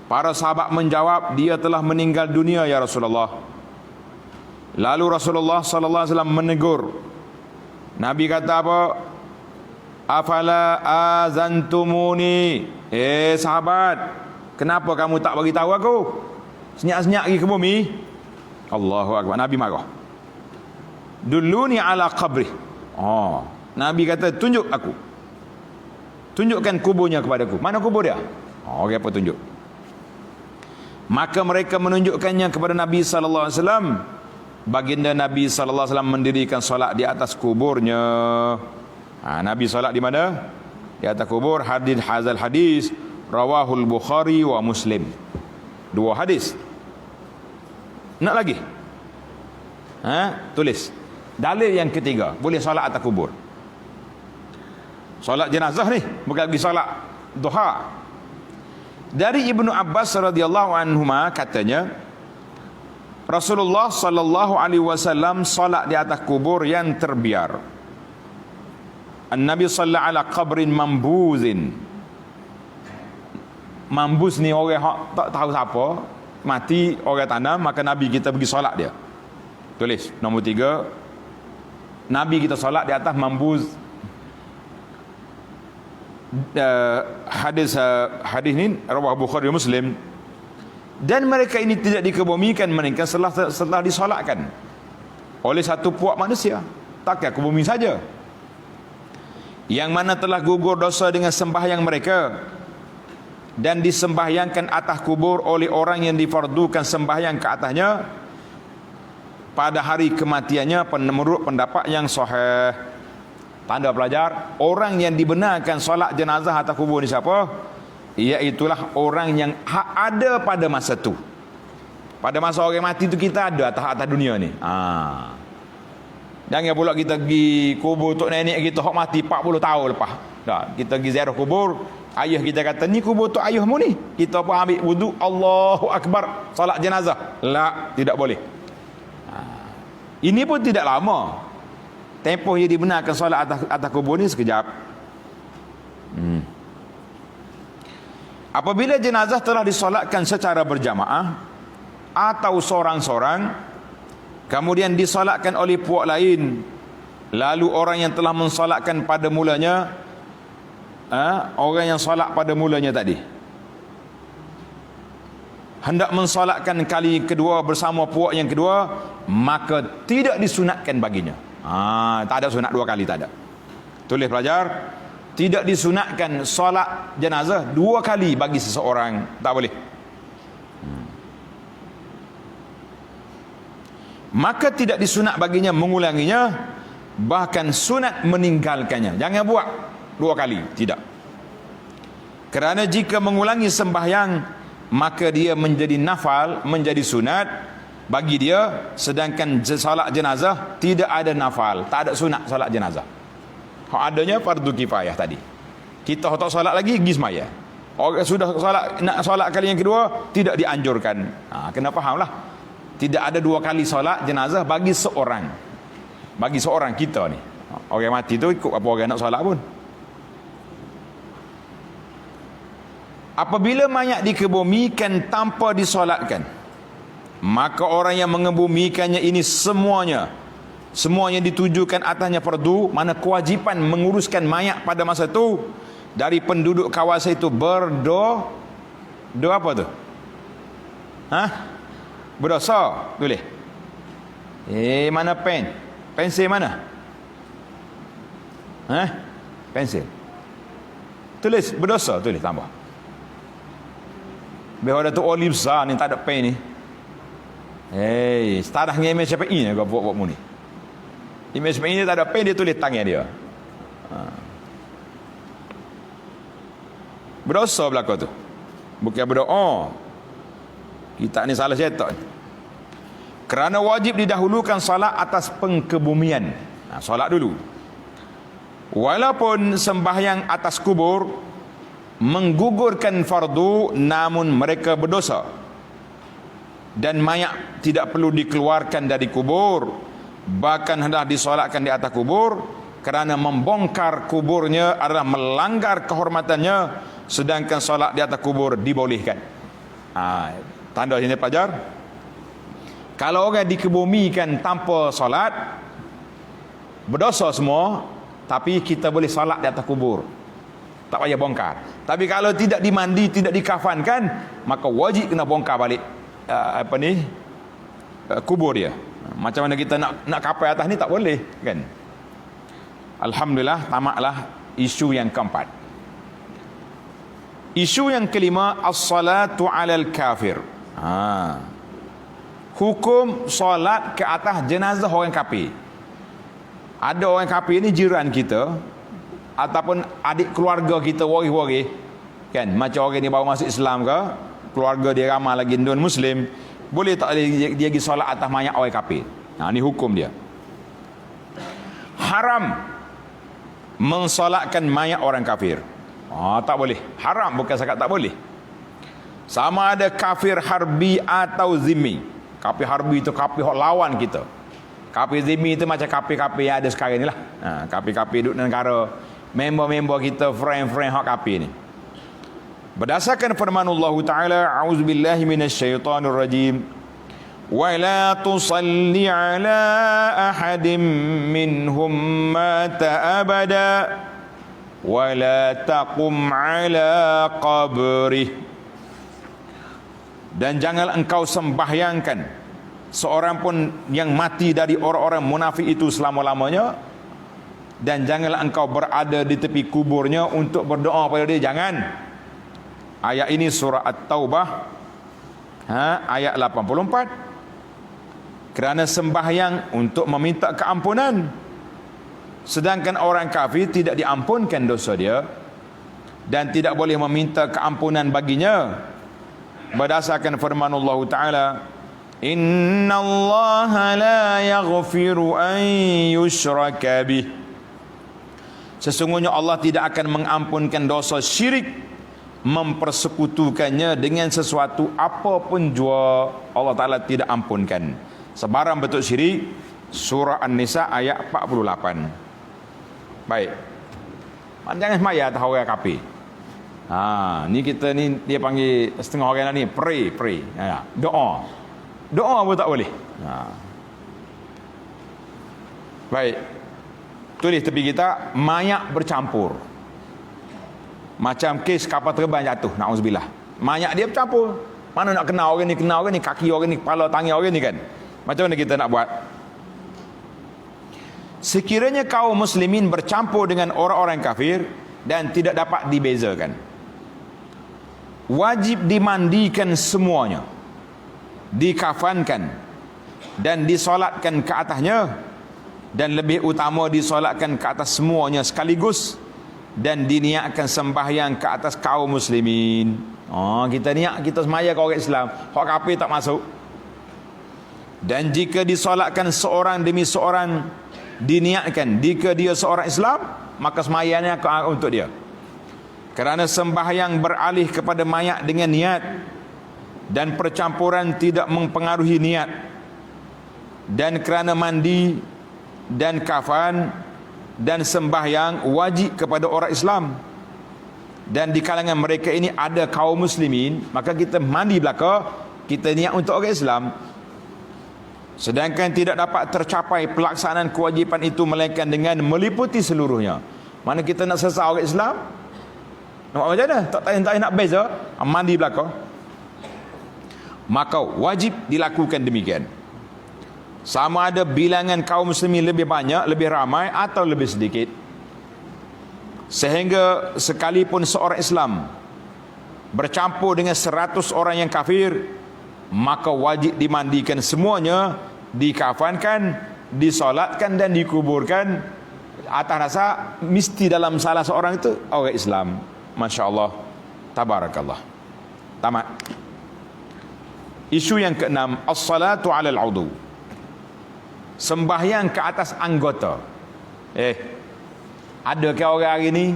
Para sahabat menjawab, dia telah meninggal dunia ya Rasulullah. Lalu Rasulullah sallallahu alaihi wasallam menegur. Nabi kata apa? Afala azantumuni. Sahabat, kenapa kamu tak bagi tahu aku? Senyap-senyap pergi ke bumi. Allahu akbar. Nabi marah. Dulluni ala qabri. Nabi kata, tunjuk aku, tunjukkan kuburnya kepadaku. Mana kubur dia? Orang apa tunjuk? Maka mereka menunjukkannya kepada Nabi sallallahu alaihi wasallam. baginda Nabi sallallahu alaihi wasallam mendirikan solat di atas kuburnya. Nabi solat di mana? Di atas kubur. Hadis rawahul Bukhari wa Muslim. 2 hadis. Nak lagi? Tulis. Dalil yang ketiga, boleh solat atas kubur. Solat jenazah ni, bukan lagi solat duha. Dari Ibnu Abbas radhiyallahu anhuma katanya, Rasulullah sallallahu alaihi wasallam solat di atas kubur yang terbiar. An-Nabi sallallahu ala qabrin mambuzin. Mambuz ni orang tak tahu siapa, mati orang tanam, maka Nabi kita pergi solat dia. Tulis nombor 3. Nabi kita solat di atas mambuz. Hadis ni rawah Bukhari Muslim. Dan mereka ini tidak dikebumikan melainkan setelah disolatkan oleh satu puak manusia. Takkan ke bumi saja, yang mana telah gugur dosa dengan sembahyang mereka dan disembahyangkan atas kubur oleh orang yang difardukan sembahyang ke atasnya pada hari kematiannya menurut pendapat yang sahih. Tanda pelajar, orang yang dibenarkan solat jenazah atas kubur ni siapa? Iaitulah orang yang ada pada masa tu. Pada masa orang mati tu kita ada atas dunia ni. Jangan pula kita pergi kubur tok nenek kita hok mati 40 tahun lepas. Dah, kita pergi ziarah kubur, ayah kita kata ni kubur tok ayahmu ni. Kita pun ambil wudu, Allahu akbar, solat jenazah. La, tidak boleh. Ini pun tidak lama. Tempoh yang dibenarkan solat atas kubur ni sekejap. Apabila jenazah telah disolatkan secara berjamaah atau sorang-sorang, kemudian disolatkan oleh puak lain, lalu orang yang telah mensolatkan pada mulanya, orang yang solat pada mulanya tadi hendak mensolatkan kali kedua bersama puak yang kedua, maka tidak disunatkan baginya. Tak ada sunat 2 kali, tak ada. Tulis pelajar, tidak disunatkan solat jenazah 2 kali bagi seseorang, tak boleh. Maka tidak disunat baginya mengulanginya, bahkan sunat meninggalkannya. Jangan buat 2 kali, tidak. Kerana jika mengulangi sembahyang, maka dia menjadi nafal, menjadi sunat bagi dia, sedangkan solat jenazah tidak ada nafal, tak ada sunat solat jenazah. Adanya fardu kifayah tadi. Kita tak solat lagi, pergi semaya. Orang sudah solat, nak solat kali yang kedua, tidak dianjurkan. Kena fahamlah. Tidak ada 2 kali solat jenazah bagi seorang. Bagi seorang kita ni. Orang mati tu ikut apa orang nak solat pun. Apabila mayat dikebumikan tanpa disolatkan, maka orang yang mengebumikannya ini semuanya ditujukan atasnya fardu, mana kewajipan menguruskan mayat pada masa itu dari penduduk kawasan itu berdoa apa tu? Berdosa. Tulis. Mana pen? Pensil mana? Pensil. Tulis berdosa, tulis tambah. Biar ada tu olive besar ni tak ada pen ni. Setarah dengan imej SPI ni kau buat mu ni. Imej SPI ni tak ada pen, dia tulis tangan dia. Berdosa belaka tu. Bukan berdoa. Kita ni salah cetak. Kerana wajib didahulukan solat atas pengkebumian. Solat dulu. Walaupun sembahyang atas kubur menggugurkan fardu, namun mereka berdosa. Dan mayat tidak perlu dikeluarkan dari kubur, bahkan hendak disolatkan di atas kubur, kerana membongkar kuburnya adalah melanggar kehormatannya, sedangkan solat di atas kubur dibolehkan. Tanda sini pelajar, kalau orang dikebumikan tanpa solat, berdosa semua, tapi kita boleh solat di atas kubur, tak payah bongkar. Tapi kalau tidak dimandi, tidak dikafankan, maka wajib kena bongkar balik kubur dia. Macam mana kita nak kapai atas ni, tak boleh kan. Alhamdulillah, tamatlah isu yang keempat. Isu yang kelima, as-salatu 'alal kafir. hukum solat ke atas jenazah orang kafir. Ada orang kafir ni jiran kita ataupun adik keluarga kita, waris-waris kan, macam orang ni baru masuk Islam ke, keluarga dia ramai lagi non muslim, boleh tak dia pergi solat atas mayat orang kafir? Ni hukum dia. Haram mensolatkan mayat orang kafir. Tak boleh. Haram, bukan cakap tak boleh. Sama ada kafir harbi atau zimmi. Kafir harbi itu kafir lawan kita. Kafir zimmi itu macam kafir-kafir yang ada sekarang ni lah. Kafir-kafir duduk negara, member-member kita, friend-friend hak kafir ni. Berdasarkan firman Allah Ta'ala, a'udzubillahi minasyaitonirrajim, wa la tusalli ala ahadin minhum mata abada wa la taqum ala qabrih. Dan janganlah engkau sembahyangkan seorang pun yang mati dari orang-orang munafik itu selama-lamanya, dan janganlah engkau berada di tepi kuburnya untuk berdoa pada dia. Jangan. Ayat ini surah At-Taubah ayat 84. Kerana sembahyang untuk meminta keampunan, sedangkan orang kafir tidak diampunkan dosa dia dan tidak boleh meminta keampunan baginya. Berdasarkan firman Allah Ta'ala, Inna Allah la yaghfiru an yushraka bih. Sesungguhnya Allah tidak akan mengampunkan dosa syirik, mempersekutukannya dengan sesuatu apapun jua Allah Ta'ala tidak ampunkan. Sebarang bentuk syirik. Surah An-Nisa ayat 48. Baik. Jangan semaya atas orang kafir. Ni kita ni dia panggil setengah orang ni pray. Doa pun tak boleh. Baik. Tulis tepi kita, mayat bercampur. Macam kes kapal terbang jatuh, na'udzubillah. Mayat dia bercampur. Mana nak kenal orang ni, kaki orang ni, kepala tangan orang ni kan. Macam mana kita nak buat? Sekiranya kaum muslimin bercampur dengan orang-orang kafir dan tidak dapat dibezakan, wajib dimandikan semuanya, dikafankan dan disolatkan ke atasnya, dan lebih utama disolatkan ke atas semuanya sekaligus, dan diniatkan sembahyang ke atas kaum muslimin. Kita niat kita semaya ke orang Islam, hak kafir tak masuk. Dan jika disolatkan seorang demi seorang, diniatkan jika dia seorang Islam, maka sembahyangnya untuk dia. Kerana sembahyang beralih kepada mayat dengan niat, dan percampuran tidak mempengaruhi niat, dan kerana mandi dan kafan dan sembahyang wajib kepada orang Islam, dan di kalangan mereka ini ada kaum muslimin, maka kita mandi belaka, kita niat untuk orang Islam. Sedangkan tidak dapat tercapai pelaksanaan kewajipan itu melainkan dengan meliputi seluruhnya. Mana kita nak selesai orang Islam, nak macam mana? Tak nak beza, mandi belaka, maka wajib dilakukan demikian. Sama ada bilangan kaum muslimin lebih banyak, lebih ramai atau lebih sedikit. Sehingga sekalipun seorang Islam bercampur dengan 100 orang yang kafir, maka wajib dimandikan semuanya, dikafankan, disolatkan dan dikuburkan atas dasar mesti dalam salah seorang itu orang Islam. Masya Allah, tabarakallah. Tamat. Isu yang keenam, as-salatu alal udu, sembahyang ke atas anggota. Ada ke orang hari ni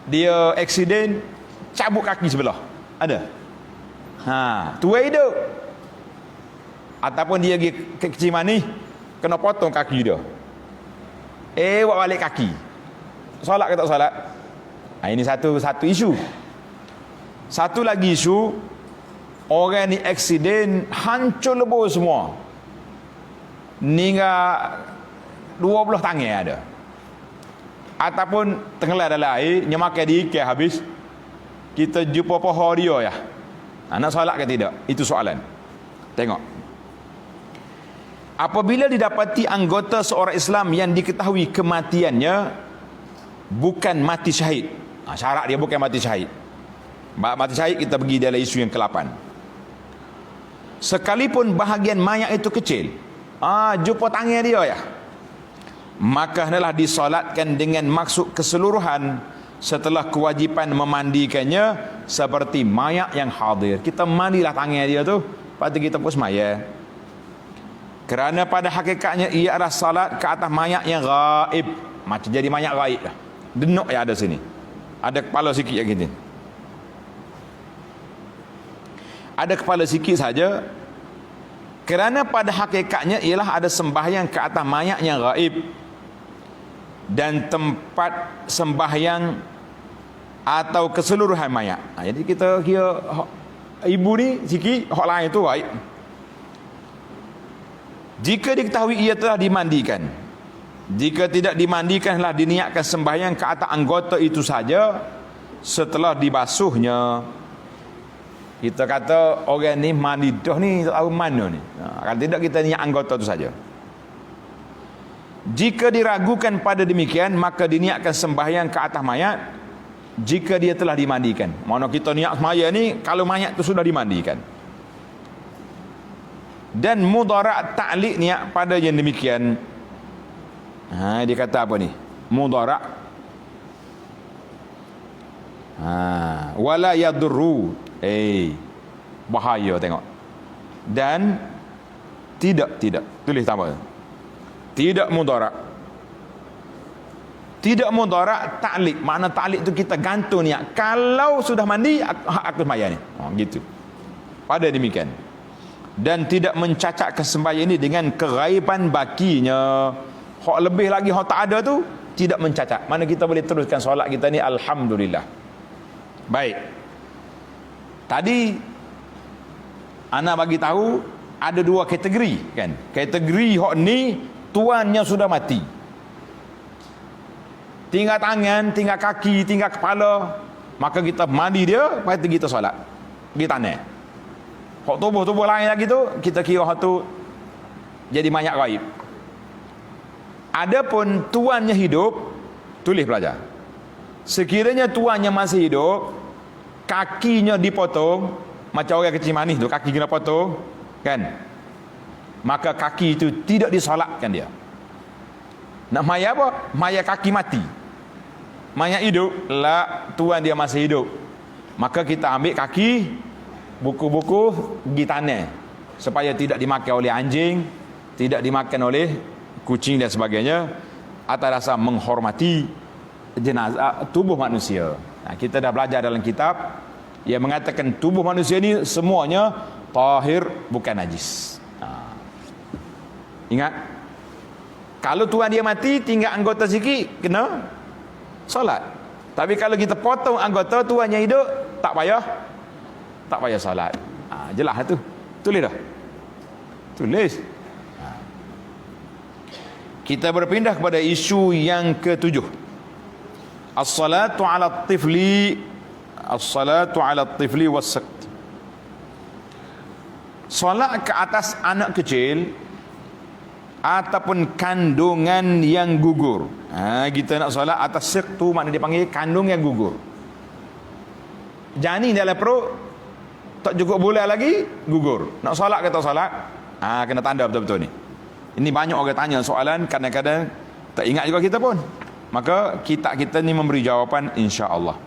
dia aksiden cabut kaki sebelah? Ada? Tua hidup. Ataupun dia pergi ke kecil mani, kena potong kaki dia. Buat balik kaki. Solat ke tak solat? Ini satu isu. Satu lagi isu, orang ni aksiden hancur lebur semua. Ninggal 12 tangan ada. Ataupun tenggelam dalam air, nyemakan di ikan habis, kita jumpa pohon dia ya. Nak solat ke tidak? Itu soalan. Tengok. Apabila didapati anggota seorang Islam yang diketahui kematiannya bukan mati syahid. Syarat dia bukan mati syahid. Mati syahid kita pergi dalam isu yang ke-8. sekalipun bahagian mayat itu kecil, jumpa tangan dia ya, maka hendaklah disolatkan dengan maksud keseluruhan setelah kewajipan memandikannya seperti mayat yang hadir. Kita mandilah tangan dia tu, lepas tu kita pun semaya. Kerana pada hakikatnya ia adalah salat ke atas mayat yang gaib. Macam jadi mayat gaib dah. Denuk yang ada sini, ada kepala sikit yang gini, ada kepala sikit saja. Kerana pada hakikatnya ialah ada sembahyang ke atas mayat yang gaib, dan tempat sembahyang atau keseluruhan mayat. Jadi kita kira ibu ni sikit, hak lain tu baik. Jika diketahui ia telah dimandikan, jika tidak dimandikanlah diniatkan sembahyang ke atas anggota itu saja setelah dibasuhnya. Kita kata orang ni mandi dah ni, tak tahu mana ni. Kalau tidak kita niat anggota itu saja. Jika diragukan pada demikian, maka diniatkan sembahyang ke atas mayat jika dia telah dimandikan. Mana kita niat semaya ni kalau mayat tu sudah dimandikan. Dan mudarat ta'liq niat pada yang demikian. Dia kata apa ni? Mudarat. Wala yadurru. Bahaya tengok. Dan tidak tulis tambah. Tidak mudarat. Tidak mudarat ta'liq. Makna ta'liq tu kita gantung niat. Kalau sudah mandi aku sembahyang ni. Gitu. Pada demikian. Dan tidak mencacatkan sembahyang ini dengan keghaiban bakinya. Hak lebih lagi hak tak ada tu tidak mencacat. Mana kita boleh teruskan solat kita ni, alhamdulillah. Baik. Tadi ana bagi tahu ada dua kategori kan. Kategori hak ni tuannya sudah mati. Tinggal tangan, tinggal kaki, tinggal kepala, maka kita mandi dia, lepas tu kita solat di tanah. Hak tubuh-tubuh lain lagi tu kita kira hak tu jadi mayat gaib. Adapun tuannya hidup, tulis pelajar. Sekiranya tuannya masih hidup, kakinya dipotong, macam orang kecil manis tu kaki kena potong kan, maka kaki itu tidak disolatkan dia. Nak mayat apa? Mayat kaki mati. Mayat hidup, lah tuan dia masih hidup, maka kita ambil kaki, buku-buku pergi tanah supaya tidak dimakan oleh anjing, tidak dimakan oleh kucing dan sebagainya, atas dasar menghormati jenazah tubuh manusia. Kita dah belajar dalam kitab yang mengatakan tubuh manusia ni semuanya tahir, bukan najis. Ingat, kalau tuan dia mati tinggal anggota sikit, kena solat. Tapi kalau kita potong anggota, tuannya hidup, tak payah solat. Jelas tu. Tulis dah. Tulis. Kita berpindah kepada isu yang ketujuh. As-salatu 'ala at-tifli, as-salatu 'ala at-tifli was-sakt. Solat ke atas anak kecil ataupun kandungan yang gugur. Kita nak solat atas syak tu, makna dia panggil kandung yang gugur. Janin dalam perut tak cukup bulan lagi gugur. Nak solat ke tak solat? Kena tanda betul-betul ni. Ini banyak orang tanya soalan, kadang-kadang tak ingat juga kita pun. Maka kita ni memberi jawapan insya-Allah.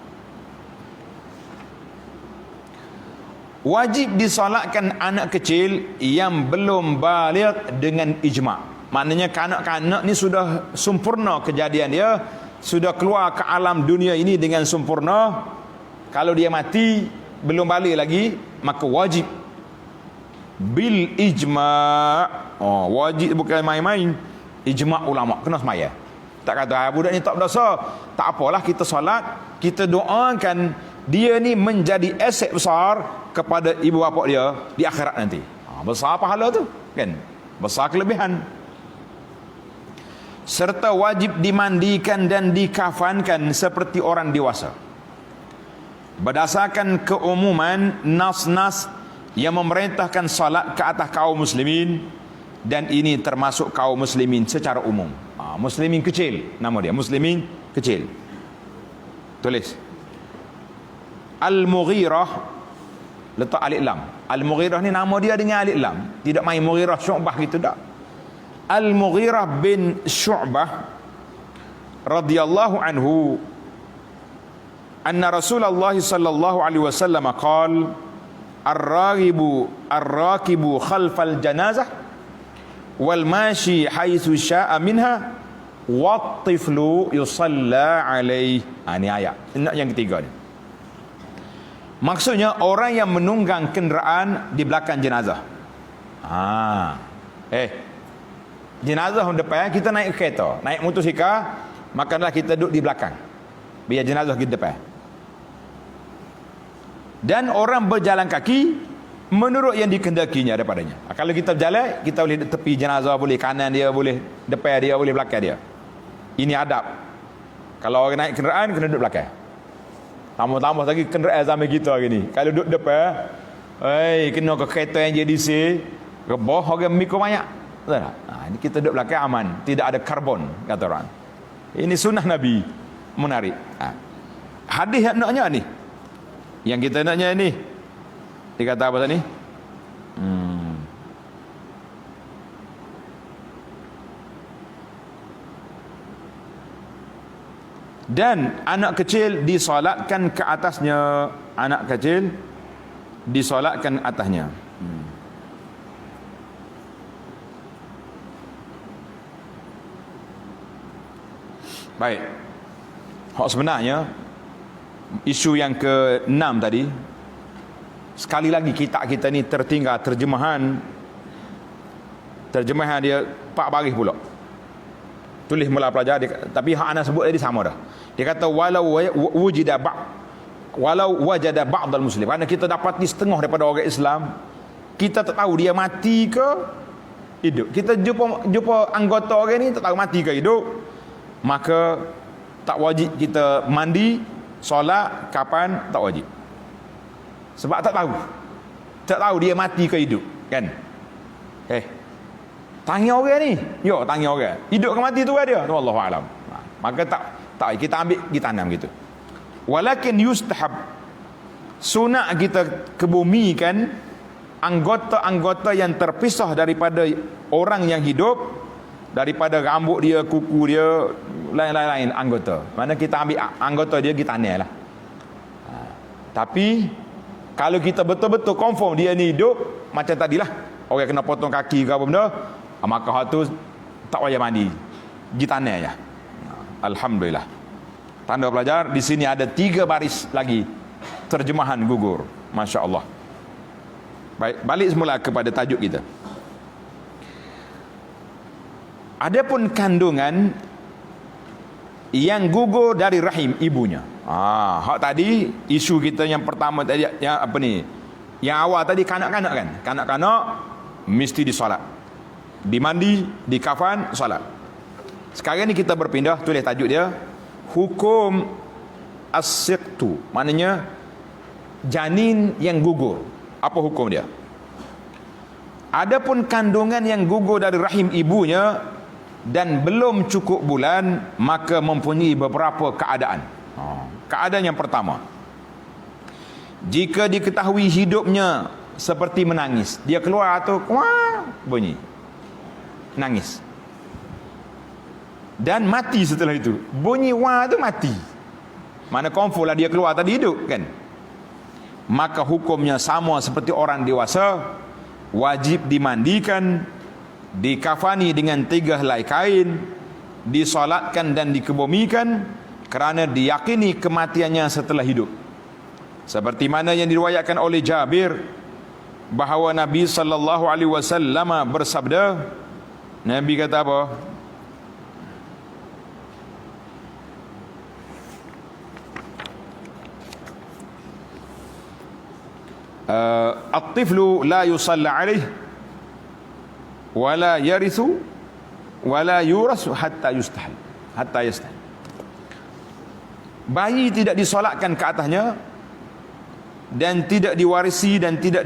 Wajib disolatkan anak kecil yang belum baligh dengan ijma'. Maknanya kanak-kanak ni sudah sempurna kejadian dia, sudah keluar ke alam dunia ini dengan sempurna. Kalau dia mati belum balik lagi, maka wajib bil ijma'. Wajib bukan main-main. Ijma' ulama kena semaya. Tak kata budak ni tak berdosa, tak apalah, kita solat, kita doakan dia ni menjadi aset besar kepada ibu bapa dia di akhirat nanti. Besar pahala tu kan, besar kelebihan. Serta wajib dimandikan dan dikafankan seperti orang dewasa. Berdasarkan keumuman nas-nas yang memerintahkan salat ke atas kaum muslimin, dan ini termasuk kaum muslimin secara umum. Muslimin kecil, nama dia muslimin kecil. Tulis Al-Mughirah, letak alif lam. Al-Mughirah ni nama dia dengan alif lam. Tidak main Mughirah Syu'bah gitu tak. Al-Mughirah bin Syu'bah radhiyallahu anhu anna Rasulullah sallallahu alaihi wasallam qala ar-rakibu khalfal janazah wal mashi haitsu syaa minha wat tiflu yusalla alaihi. Ini ayat yang ketiga ni. Maksudnya orang yang menunggang kenderaan di belakang jenazah. Jenazah depan, kita naik kereta, naik motosikal, makanlah kita duduk di belakang. Biar jenazah di depan. Dan orang berjalan kaki menurut yang dikehendakinya daripadanya. Kalau kita berjalan, kita boleh tepi jenazah, boleh kanan dia, boleh depan dia, boleh belakang dia. Ini adab. Kalau orang naik kenderaan, kena duduk belakang. Tambah-tambah lagi kenderaan zaman kita hari ni. Kalau duduk depan, kena ke kereta yang jadi rebah orang mikro banyak. Betul tak? Ini kita duduk belakang aman, tidak ada karbon kata orang. Ini sunnah Nabi. Menarik. Hadis yang naknya ni. Yang kita naknya ni. Dia kata apa tadi? Dan anak kecil disolatkan ke atasnya. Anak kecil disolatkan atasnya. Baik. Hak sebenarnya isu yang ke-6 tadi, sekali lagi kitab kita ni tertinggal terjemahan dia 4 baris pula. Tulis mula pelajar dia, tapi hak ana sebut tadi sama dah. Dia kata walau wajada ba'dal muslim. Kerana kita dapat di setengah daripada orang Islam, kita tak tahu dia mati ke hidup. Kita jumpa anggota orang ni tak tahu mati ke hidup, maka tak wajib kita mandi, solat kapan tak wajib. Sebab tak tahu dia mati ke hidup, kan? Tanya orang ni. Tanya orang. Hidup ke mati tu dia. Tu Allahu a'lam. Maka tak kita ambil kita tanam gitu. Walakin yustahab, sunat kita kebumikan anggota-anggota yang terpisah daripada orang yang hidup, daripada rambut dia, kuku dia, lain-lain anggota. Mana kita ambil anggota dia kita tanam lah. Tapi kalau kita betul-betul confirm dia ni hidup, macam tadilah orang kena potong kaki ke apa benda, maka hal tu tak payah mandi, pergi tanah je. Alhamdulillah. Tanda pelajar, di sini ada 3 baris lagi terjemahan gugur. Masya Allah. Baik, balik semula kepada tajuk kita. Adapun kandungan yang gugur dari rahim ibunya. Hak tadi isu kita yang pertama tadi, yang apa ni? Yang awal tadi kanak-kanak kan. Kanak-kanak mesti disolat, dimandi, dikafan, solat. Sekarang ni kita berpindah, tulis tajuk dia hukum as-siqtu, maknanya janin yang gugur. Apa hukum dia? Adapun kandungan yang gugur dari rahim ibunya dan belum cukup bulan, maka mempunyai beberapa keadaan. Keadaan yang pertama, jika diketahui hidupnya seperti menangis, dia keluar atau bunyi nangis dan mati setelah itu, bunyi wah tu mati, mana confirm lah dia keluar tadi hidup kan, maka hukumnya sama seperti orang dewasa, wajib dimandikan, dikafani dengan 3 helai kain, disolatkan dan dikebumikan, kerana diyakini kematiannya setelah hidup. Seperti mana yang diriwayatkan oleh Jabir bahawa Nabi sallallahu alaihi wasallam bersabda, Nabi kata apa? At-tiflu la yusalla alaih wa la yarithu wa la yurasu hatta yustahil, hatta yastahil. Bayi tidak disolatkan ke atasnya dan tidak diwarisi dan tidak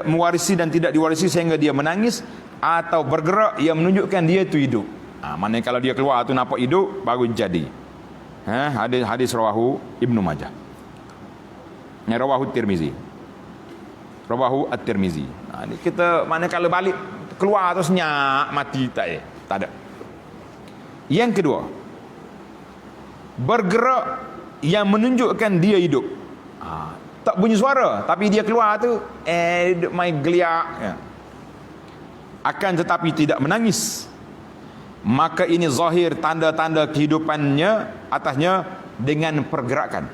mewarisi dan tidak diwarisi sehingga dia menangis atau bergerak yang menunjukkan dia itu hidup. Maknanya kalau dia keluar tu nampak hidup baru jadi. Hadis rawahu Ibnu Majah. Rawahu Tirmizi. Rawahu At-Tirmizi. Ni kita mana kalau balik keluar terus nyak mati tak ada. Yang kedua, bergerak yang menunjukkan dia hidup. Tak bunyi suara tapi dia keluar tu main geliak ya. Akan tetapi tidak menangis, maka ini zahir tanda-tanda kehidupannya atasnya dengan pergerakan,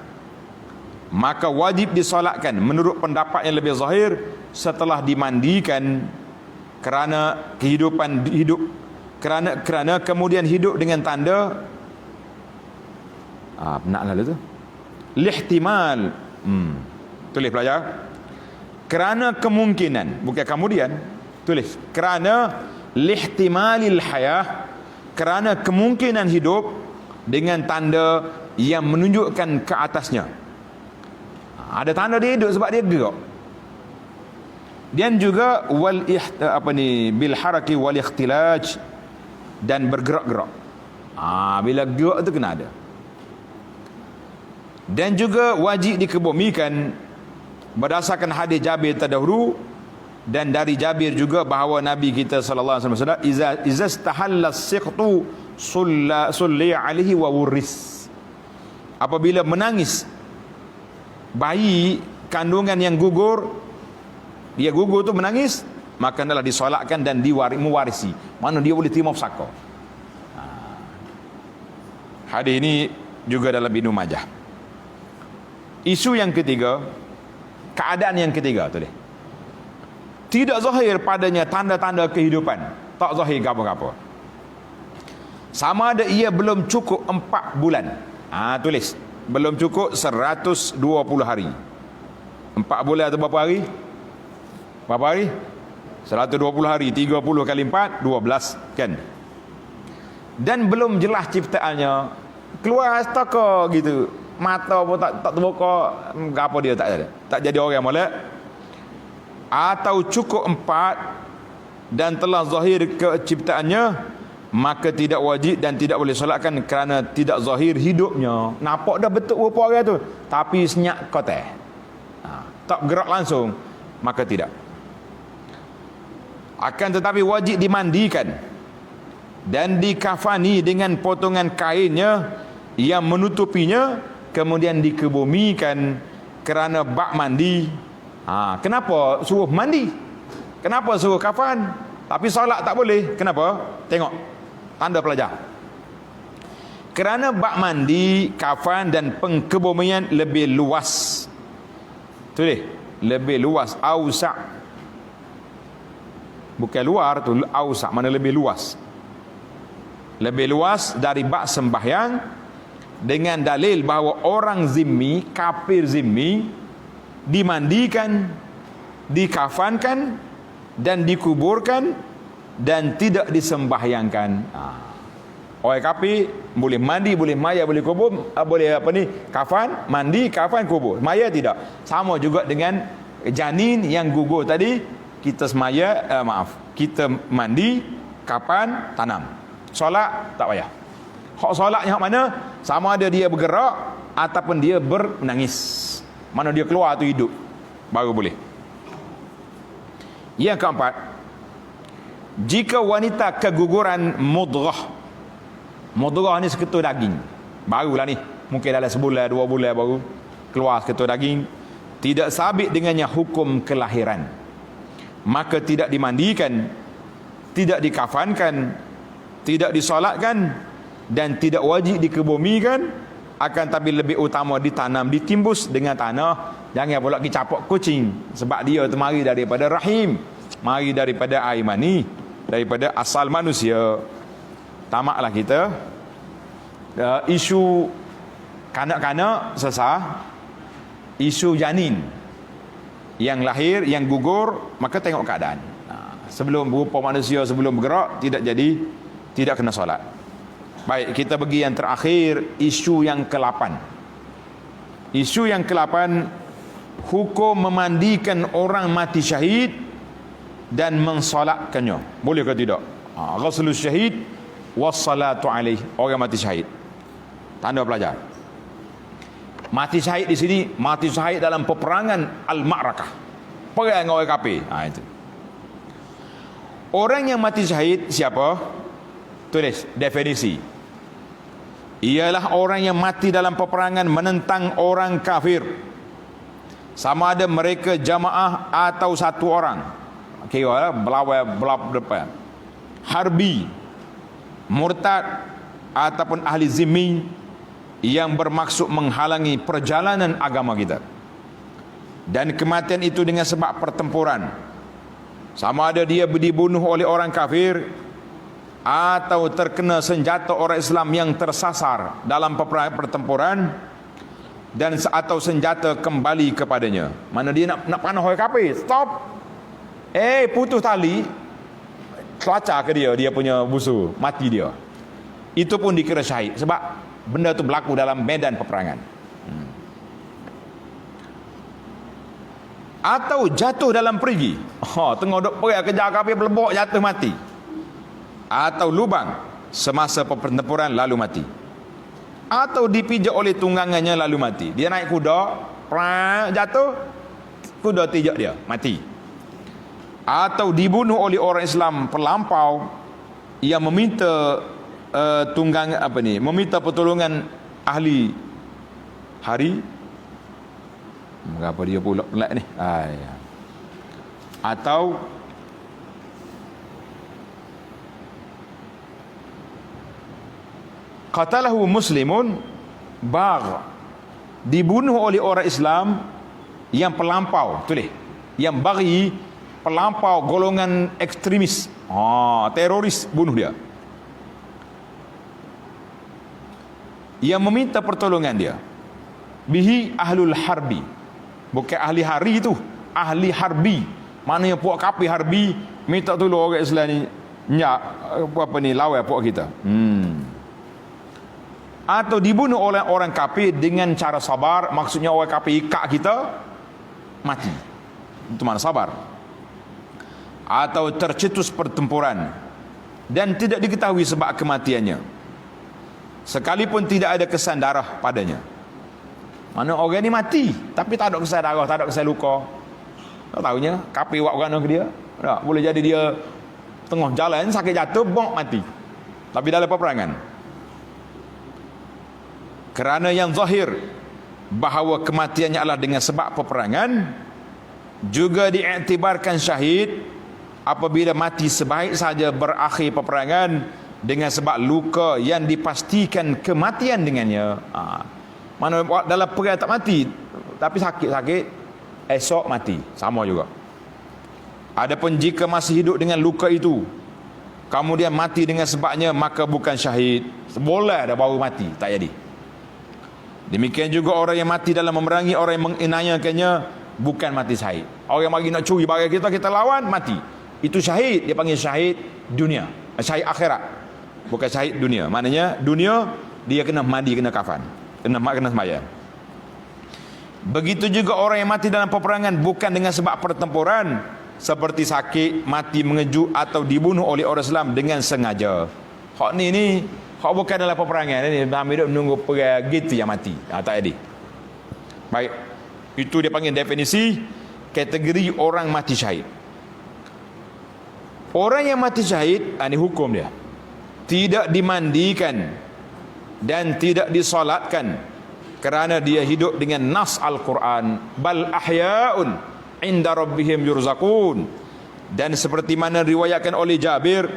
maka wajib disolatkan menurut pendapat yang lebih zahir setelah dimandikan, kerana kehidupan hidup, kerana kemudian hidup dengan tanda penaklah tu lihtimal. Tulis pelajar, kerana kemungkinan, bukan kemudian, tulis kerana lihtimalil hayah, kerana kemungkinan hidup dengan tanda yang menunjukkan ke atasnya. Ada tanda dia hidup sebab dia gerak. Dan juga bil haraki wal ikhtilaj, dan bergerak-gerak. Bila gerak tu kena ada. Dan juga wajib dikebumikan berdasarkan hadis Jabir terdahulu, dan dari Jabir juga bahawa Nabi kita sallallahu alaihi wasallam iza istahalla as-siqtu sulli alaihi wa wuris. Apabila menangis bayi kandungan yang gugur, dia gugur tu menangis, maka adalah disolatkan dan mewarisi. Mana dia boleh terima pusaka. Hadis ini juga dalam Ibnu Majah. Isu yang ketiga, keadaan yang ketiga tu dia. Tidak zahir padanya tanda-tanda kehidupan, tak zahir apa-apa. Sama ada ia belum cukup 4 bulan. Tulis, belum cukup 120 hari. 4 bulan atau berapa hari? Berapa hari? 120 hari, 30 kali 4, 12 kan. Dan belum jelas ciptaannya, keluar staka gitu, mata pun tak terbuka, apa dia tak jadi orang molek. Atau cukup 4 dan telah zahir keciptaannya, maka tidak wajib dan tidak boleh solatkan kerana tidak zahir hidupnya. Nampak dah betul rupa orang tu, tapi senyap koteh, tak gerak langsung, maka tidak. Akan tetapi wajib dimandikan dan dikafani dengan potongan kainnya yang menutupinya, kemudian dikebumikan kerana bak mandi. Kenapa suruh mandi? Kenapa suruh kafan? Tapi solat tak boleh. Kenapa? Tengok tanda pelajar. Kerana bak mandi, kafan dan pengkebumian lebih luas. Tulis, lebih luas, ausa'. Bukan luar tu, ausa', mana lebih luas. Lebih luas dari bak sembahyang, dengan dalil bahawa orang zimmi, kafir zimmi, dimandikan, dikafankan dan dikuburkan dan tidak disembahyangkan. Orang kafir boleh mandi, boleh mayat, boleh kubur, boleh kafan, mandi, kafan, kubur. Mayat tidak. Sama juga dengan janin yang gugur tadi, kita kita mandi, kafan, tanam. Solat tak payah. Hak solatnya hak mana? Sama ada dia bergerak ataupun dia menangis. Mana dia keluar tu hidup, baru boleh. Yang keempat, jika wanita keguguran mudghah. Mudghah ni seketul daging, barulah ni, mungkin dalam sebulan 2 bulan baru keluar seketul daging, tidak sabit dengannya hukum kelahiran, maka tidak dimandikan, tidak dikafankan, tidak disolatkan, dan tidak wajib dikebumikan. Akan tapi lebih utama ditanam, ditimbus dengan tanah. Jangan pula dicapok kucing, sebab dia tu mari daripada rahim, mari daripada air mani, daripada asal manusia. Tamaklah kita isu kanak-kanak sesah, isu janin yang lahir, yang gugur, maka tengok keadaan. Sebelum berupa manusia, sebelum bergerak, tidak kena solat. Baik, kita pergi yang terakhir, isu yang ke-8. Isu yang ke-8, hukum memandikan orang mati syahid dan mensolatkannya. Boleh ke tidak? Ghuslus syahid wassalatu alaih, orang mati syahid. Tanda pelajar. Mati syahid di sini, mati syahid dalam peperangan al-ma'rakah. perang dengan orang kafir. Itu. Orang yang mati syahid siapa? Tulis definisi. Ialah orang yang mati dalam peperangan menentang orang kafir. Sama ada mereka jamaah atau satu orang. Kira belawai depan. Harbi, murtad ataupun ahli zimmi yang bermaksud menghalangi perjalanan agama kita. Dan kematian itu dengan sebab pertempuran. Sama ada dia dibunuh oleh orang kafir atau terkena senjata orang Islam yang tersasar dalam pertempuran dan atau senjata kembali kepadanya. Mana dia nak panah orang kafir, stop. Putus tali, kelacak ke dia punya musuh, mati dia. Itu pun dikira syahid sebab benda itu berlaku dalam medan peperangan. Atau jatuh dalam perigi. Tengah duk perang kejar kafir belebok jatuh mati. Atau lubang semasa pertempuran lalu mati. Atau dipijak oleh tunggangannya lalu mati. Dia naik kuda, jatuh, kuda tijak dia, mati. Atau dibunuh oleh orang Islam perlampau yang meminta meminta pertolongan ahli hari. Mengapa dia pula pelat ni? Atau qatalahu muslimun bagh, dibunuh oleh orang Islam yang pelampau. Tulis, yang baghi, pelampau, golongan ekstremis, teroris, bunuh dia. Yang meminta pertolongan dia. Bihi ahlul harbi, bukan ahli hari itu, ahli harbi. Maknanya puak kapi harbi minta tolong orang Islam ni lawan puak kita. Atau dibunuh oleh orang kafir dengan cara sabar, maksudnya orang kafir ikat kita mati. Itu mana sabar. Atau tercetus pertempuran dan tidak diketahui sebab kematiannya, sekalipun tidak ada kesan darah padanya. Mana orang ni mati tapi tak ada kesan darah, tak ada kesan luka. Tak tahunya kafir buat orang ke dia. Tak, boleh jadi dia tengah jalan sakit jatuh bong mati. Tapi dalam peperangan. Kerana yang zahir bahawa kematiannya adalah dengan sebab peperangan, juga diiktibarkan syahid apabila mati sebaik saja berakhir peperangan dengan sebab luka yang dipastikan kematian dengannya. Mana dalam perang tak mati tapi sakit-sakit, esok mati, sama juga. Adapun jika masih hidup dengan luka itu kemudian mati dengan sebabnya, maka bukan syahid. Boleh dah baru mati, tak jadi. Demikian juga orang yang mati dalam memerangi orang yang menganiakannya, bukan mati syahid. Orang yang mari nak curi barang kita lawan, mati. Itu syahid, dia panggil syahid dunia, syahid akhirat, bukan syahid dunia. Maknanya dunia dia kena mandi, kena kafan, kena sembahyang. Begitu juga orang yang mati dalam peperangan bukan dengan sebab pertempuran, seperti sakit, mati mengejut atau dibunuh oleh orang Islam dengan sengaja. Hak ni hak bukan dalam peperangan ni, hidup menunggu perang gitu yang mati. Tak jadi. Baik. Itu dia panggil definisi kategori orang mati syahid. Orang yang mati syahid, ini hukum dia. Tidak dimandikan dan tidak disolatkan kerana dia hidup dengan nas Al-Quran. Bal ahya'un inda rabbihim yurzaqun. Dan seperti mana riwayatkan oleh Jabir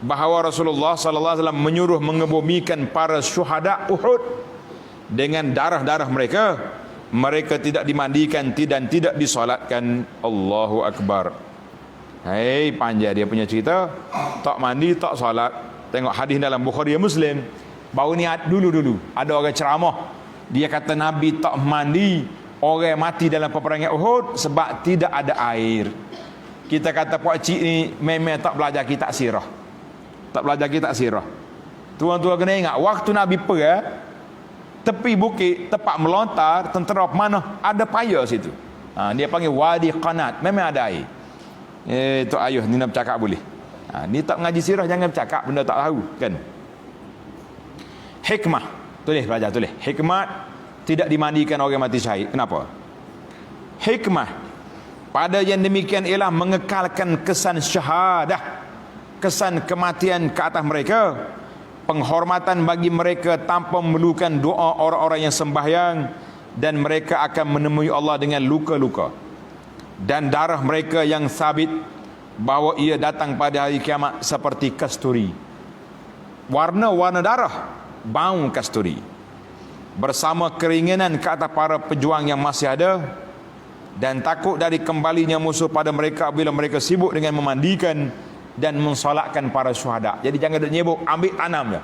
bahawa Rasulullah sallallahu alaihi wasallam menyuruh mengebumikan para syuhada Uhud dengan darah-darah mereka. Mereka tidak dimandikan dan tidak disolatkan. Allahu Akbar. Panjang dia punya cerita. Tak mandi, tak solat. Tengok hadis dalam Bukhari Muslim. Baru ni dulu ada orang ceramah, dia kata Nabi tak mandi orang mati dalam peperangan Uhud sebab tidak ada air. Kita kata puak cik ni memang tak belajar kitab sirah. Tak belajar kitab sirah. Tuan-tuan kena ingat, waktu Nabi perang, tepi bukit, tempat melontar, tentera mana ada payah situ. Dia panggil Wadi Qanat, memang ada air. Itu ayuh ni nak bercakap boleh. Ni tak mengaji sirah, jangan bercakap benda tak tahu kan. Hikmah, tulis belajar, tulis. Hikmah tidak dimandikan orang mati syahid. Kenapa? Hikmah pada yang demikian ialah mengekalkan kesan syahadah, kesan kematian ke atas mereka, penghormatan bagi mereka tanpa memerlukan doa orang-orang yang sembahyang, dan mereka akan menemui Allah dengan luka-luka dan darah mereka yang sabit bahawa ia datang pada hari kiamat seperti kasturi. Warna-warna darah, bau kasturi, bersama keringanan ke atas para pejuang yang masih ada, dan takut dari kembalinya musuh pada mereka bila mereka sibuk dengan memandikan dan mensolatkan para syuhada. Jadi jangan duk nyebuk ambil tanam je.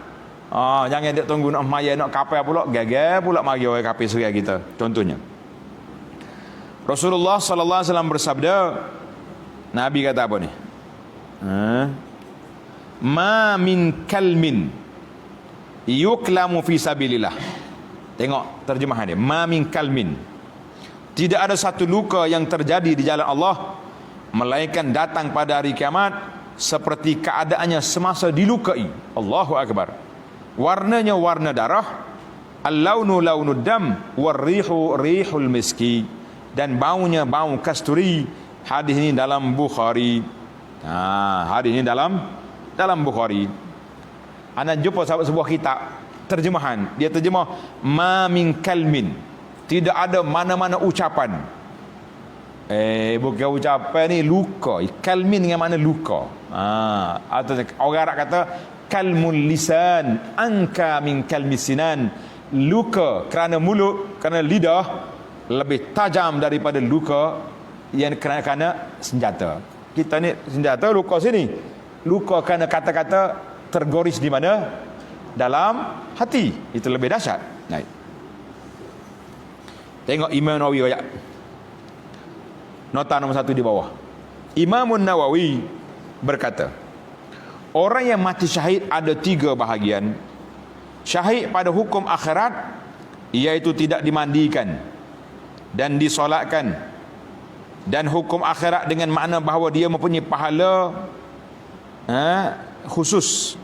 Jangan duk tunggu nak maya nak kapal pula, gagal pula mari orang kapal suria kita. Contohnya Rasulullah sallallahu alaihi wasallam bersabda, Nabi kata apa ni? Ma min kalmin yuklamu fi sabilillah. Tengok terjemahan dia. Ma min kalmin. Tidak ada satu luka yang terjadi di jalan Allah melainkan datang pada hari kiamat seperti keadaannya semasa dilukai. Allahu akbar. Warnanya warna darah, al-launu launud dam, war-rihu rihul miski, dan baunya bau kasturi. Hadis ini dalam Bukhari. Hadis ini dalam Bukhari. Anda jumpa sebuah kitab terjemahan, dia terjemah ma min kalmin. Tidak ada mana-mana ucapan. Bukan ucapan ni, luka. Kalmin dengan mana luka. Atau orang Arab kata kalmul lisan anka min kalmis sinan. Luka kerana mulut, kerana lidah lebih tajam daripada luka yang kerana senjata. Kita ni senjata, luka sini. Luka kerana kata-kata tergoris di mana? Dalam hati. Itu lebih dahsyat. Baik. Tengok Imam Nawawi ayat. Nota nombor 1 di bawah. Imam Nawawi berkata, orang yang mati syahid ada 3 bahagian. Syahid pada hukum akhirat, iaitu tidak dimandikan dan disolatkan, dan hukum akhirat dengan makna bahawa dia mempunyai pahala khusus,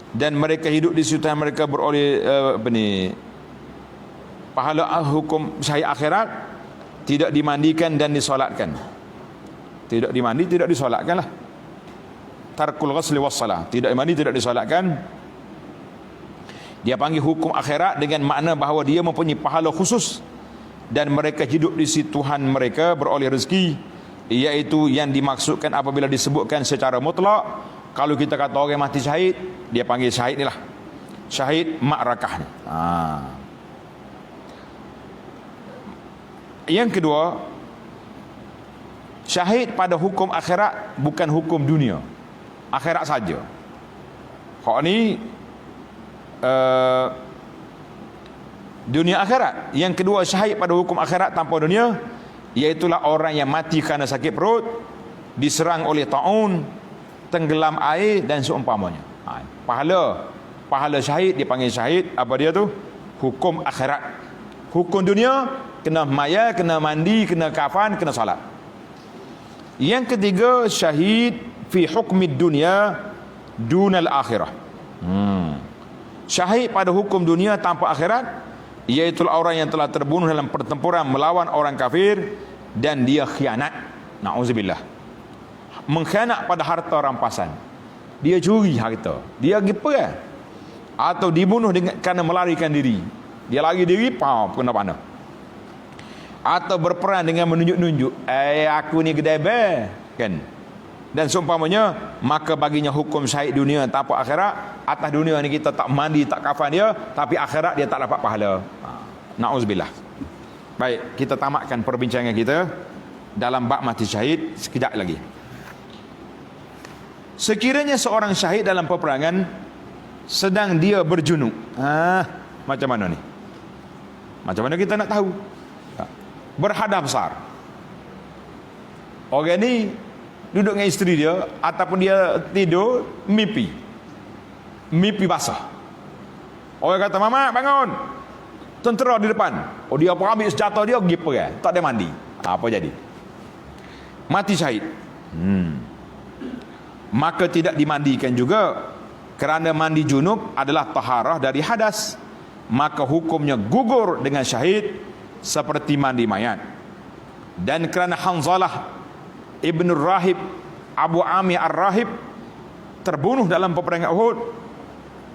dan mereka hidup di situ mereka beroleh pahala hukum syahid akhirat, tidak dimandikan dan disolatkan. Tidak dimandi, tidak disolatkan lah. Tarkul ghusli wassalah, tidak dimandi, tidak disolatkan. Dia panggil hukum akhirat dengan makna bahawa dia mempunyai pahala khusus, dan mereka hidup di situ Tuhan mereka beroleh rezeki, iaitu yang dimaksudkan apabila disebutkan secara mutlak. Kalau kita kata orang mati syahid, dia panggil syahid ni lah, syahid ma'rakah ni. Yang kedua, syahid pada hukum akhirat, bukan hukum dunia, akhirat saja. Hak ni dunia akhirat. Yang kedua, syahid pada hukum akhirat tanpa dunia, iaitulah orang yang mati kerana sakit perut, diserang oleh taun, tenggelam air dan seumpamanya. Pahala syahid dipanggil syahid. Apa dia tu? Hukum akhirat. Hukum dunia, kena maya, kena mandi, kena kafan, kena salat. Yang ketiga, syahid fi hukmid dunia dunal akhirah. Syahid pada hukum dunia tanpa akhirat, iaitu orang yang telah terbunuh dalam pertempuran melawan orang kafir dan dia khianat. Na'udzubillah. Mengkhianat pada harta rampasan. Dia curi harta, dia perang, atau dibunuh kerana melarikan diri. Dia lari diri, kena panah. Atau berperang dengan menunjuk-nunjuk, aku ni gedai ber, kan? Dan seumpamanya, maka baginya hukum syahid dunia tanpa akhirat. Atas dunia ni kita tak mandi, tak kafan dia, tapi akhirat dia tak dapat pahala. Na'udzubillah. Baik, kita tamatkan perbincangan kita dalam bab mati syahid sekejap lagi. Sekiranya seorang syahid dalam peperangan sedang dia berjunuk, macam mana ni? Macam mana kita nak tahu? Berhadap besar. Orang ni duduk dengan isteri dia, ataupun dia tidur mimpi basah. Orang kata, "Mama, bangun." Tentera di depan. Dia pun ambil senjata dia pergi perang, tak ada mandi. Apa jadi? Mati syahid. Maka tidak dimandikan juga, kerana mandi junub adalah taharah dari hadas. Maka hukumnya gugur dengan syahid seperti mandi mayat. Dan kerana Hanzalah Ibn Rahib Abu Amir Ar-Rahib terbunuh dalam peperangan Uhud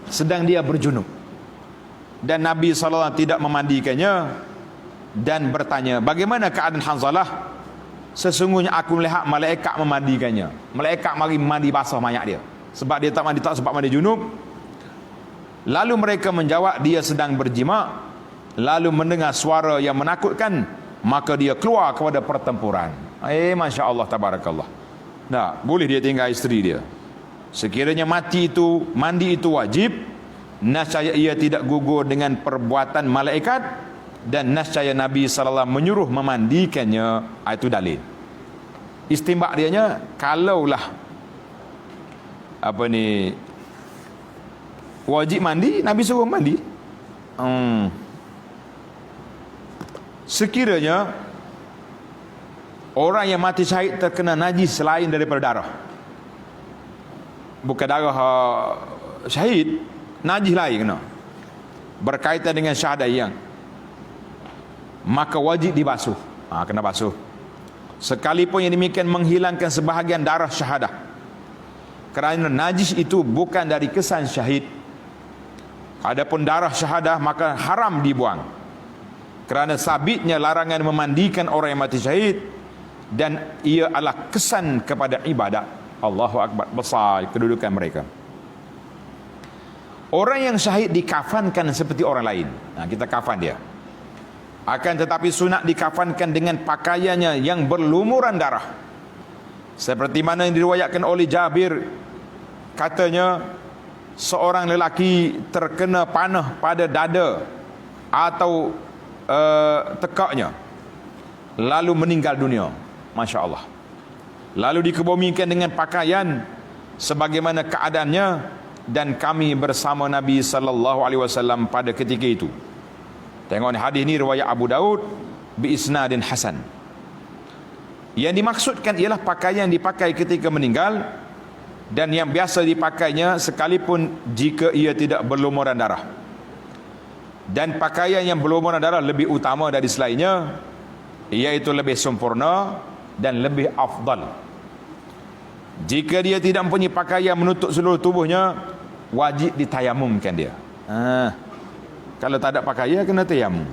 sedang dia berjunub, dan Nabi SAW tidak memandikannya dan bertanya, bagaimana keadaan Hanzalah? Sesungguhnya aku melihat malaikat memandikannya. Malaikat mari mandi basah mayat dia, sebab dia tak mandi, tak sebab mandi junub. Lalu mereka menjawab, dia sedang berjima. Lalu mendengar suara yang menakutkan, maka dia keluar kepada pertempuran. Masya Allah, tabarakallah. Nah, boleh dia tinggal isteri dia. Sekiranya mandi itu wajib, nascaya ia tidak gugur dengan perbuatan malaikat, dan nascaya Nabi SAW menyuruh memandikannya. Itu dalil. Istimbak dianya, kalaulah wajib mandi, Nabi suruh mandi. Sekiranya orang yang mati syahid terkena najis selain daripada darah, bukan darah syahid, najis lain kena, berkaitan dengan syahadah yang, maka wajib dibasuh. Kena basuh. Sekalipun yang demikian menghilangkan sebahagian darah syahadah, kerana najis itu bukan dari kesan syahid. Adapun darah syahadah maka haram dibuang, kerana sabitnya larangan memandikan orang yang mati syahid, dan ia adalah kesan kepada ibadat. Allahu Akbar, besar kedudukan mereka. Orang yang syahid dikafankan seperti orang lain. Kita kafan dia. Akan tetapi sunat dikafankan dengan pakaiannya yang berlumuran darah, seperti mana yang diriwayatkan oleh Jabir. Katanya, seorang lelaki terkena panah pada dada atau tekaknya, lalu meninggal dunia. Masya Allah. Lalu dikebumikan dengan pakaian sebagaimana keadaannya, dan kami bersama Nabi SAW pada ketika itu. Tengok ni, hadis ni riwayat Abu Daud bi isnadin hasan. Yang dimaksudkan ialah pakaian dipakai ketika meninggal, dan yang biasa dipakainya sekalipun jika ia tidak berlumuran darah. Dan pakaian yang berlumuran darah lebih utama dari selainnya, iaitu lebih sempurna dan lebih afdal. Jika dia tidak mempunyai pakaian menutup seluruh tubuhnya, wajib ditayamumkan dia. Kalau tak ada pakaian, kena tayamum.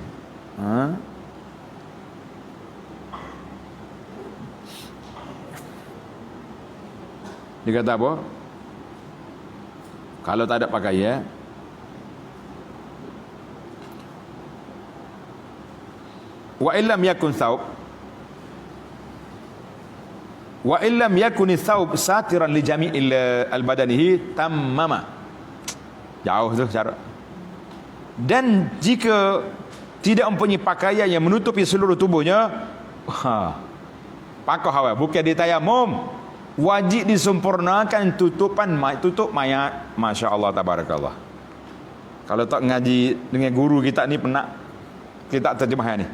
Dia kata apa? Kalau tak ada pakaian, wa illam yakun thawb, wa illam yakun thawb satiran li jami'il al-badanihi tammama. Jauh tu cara. Dan jika tidak mempunyai pakaian yang menutupi seluruh tubuhnya, pakai hawa, bukan ditayamum, wajib disempurnakan tutup mayat. Masya Allah, tabarakallah. Kalau tak ngaji dengan guru kita ni penat, kita tak terjemah ni.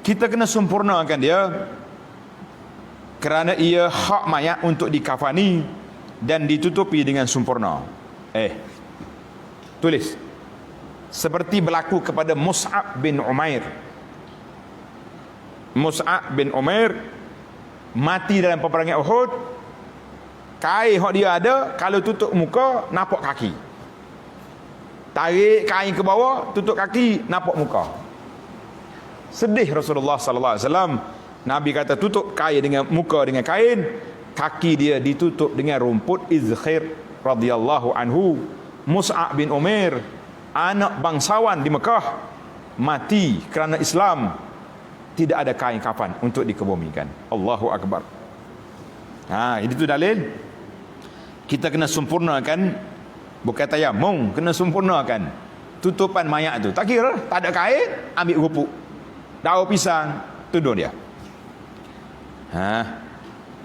Kita kena sempurnakan dia, kerana ia hak mayat untuk dikafani dan ditutupi dengan sempurna. Tulis. Seperti berlaku kepada Mus'ab bin Umair. Mus'ab bin Umair mati dalam peperangan Uhud. Kain yang dia ada, kalau tutup muka, nampak kaki. Tarik kain ke bawah, tutup kaki, nampak muka. Sedih Rasulullah SAW. Nabi kata, tutup kain dengan muka dengan kain, kaki dia ditutup dengan rumput izkhir radhiyallahu anhu. Mus'ab bin Umair, anak bangsawan di Mekah, mati kerana Islam, tidak ada kain kafan untuk dikebumikan. Allahu Akbar. Itu dalil. Kita kena sempurnakan, bukan tayamum, kena sempurnakan tutupan mayat tu. Tak kira, tak ada kain, ambil rupuk, daun pisang, tuduh dia.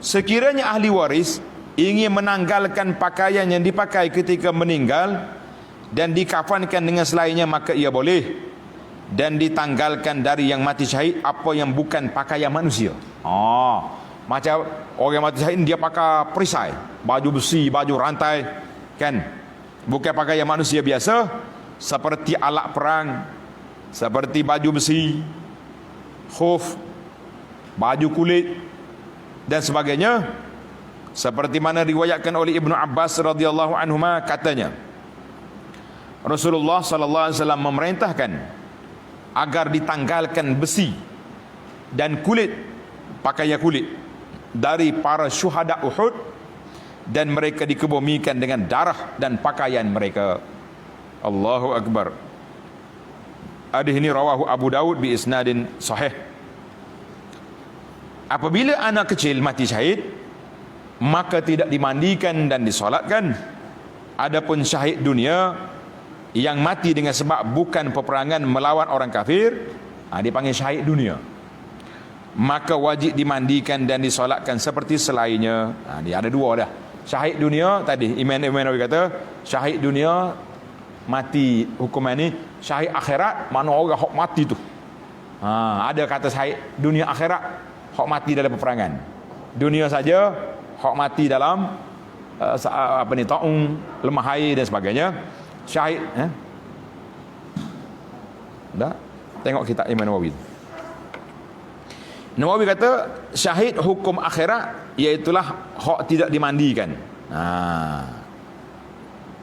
Sekiranya ahli waris ingin menanggalkan pakaian yang dipakai ketika meninggal dan dikafankan dengan selainnya, maka ia boleh, dan ditanggalkan dari yang mati syahid apa yang bukan pakaian manusia. Macam orang mati syahid, dia pakai perisai, baju besi, baju rantai, kan, bukan pakaian manusia biasa, seperti alat perang, seperti baju besi, khuf, baju kulit dan sebagainya. Seperti mana riwayatkan oleh Ibnu Abbas radhiyallahu anhuma, katanya Rasulullah sallallahu alaihi wasallam memerintahkan agar ditanggalkan besi dan kulit, pakaian kulit dari para syuhada Uhud, dan mereka dikebumikan dengan darah dan pakaian mereka. Allahu Akbar. Hadis ini rawahu Abu Daud bi isnadin sahih. Apabila anak kecil mati syahid, maka tidak dimandikan dan disolatkan. Adapun syahid dunia yang mati dengan sebab bukan peperangan melawan orang kafir, dipanggil syahid dunia, maka wajib dimandikan dan disolatkan seperti selainnya. Dia ada dua dah. Syahid dunia tadi Imam Nawawi kata, syahid dunia mati hukuman ni. Syahid akhirat mana orang hok mati tu. Ada kata syahid dunia akhirat hok mati dalam peperangan. Dunia saja hok mati dalam taung, lemah air dan sebagainya. Syahid dah tengok kitab Imam Nawawi. Nawawi kata syahid hukum akhirat iaitulah hak tidak dimandikan.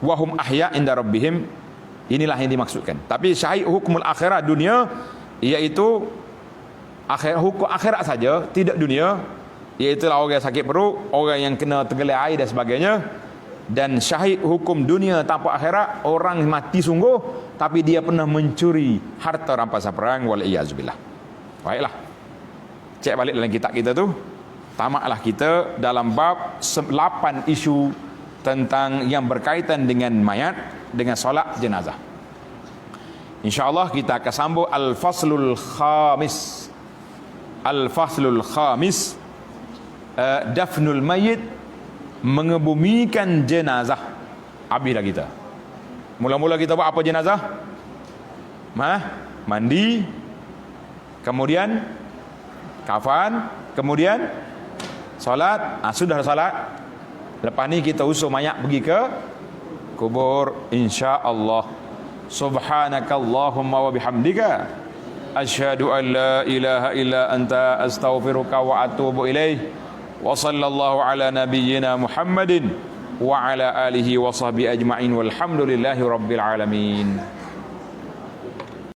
Wahum ahya inda rabbihim, inilah yang dimaksudkan. Tapi syahid hukumul akhirat dunia iaitu hukum akhirat saja, tidak dunia, iaitulah orang yang sakit perut, orang yang kena tenggelam air dan sebagainya. Dan syahid hukum dunia tanpa akhirat, orang mati sungguh tapi dia pernah mencuri harta rampasan perang, wal iyazubillah. Baiklah, cek balik dalam kitab kita tu, tamaklah kita dalam bab 8 isu tentang yang berkaitan dengan mayat, dengan solat jenazah. InsyaAllah kita akan sambung al-faslul khamis. Al-faslul khamis, dafnul mayyit, mengebumikan jenazah. Habis dah kita. Mula-mula kita buat apa jenazah? Mandi, kemudian kafan, kemudian solat. Sudah solat, lepas ni kita usul mayat pergi ke kubur, insya-Allah. Subhanakallahumma wa bihamdika asyhadu an la ilaha illa anta astaghfiruka wa atubu ilaih. Wa sallallahu ala nabiyyina Muhammadin wa ala alihi wa sahbihi ajma'in walhamdulillahi rabbil alamin.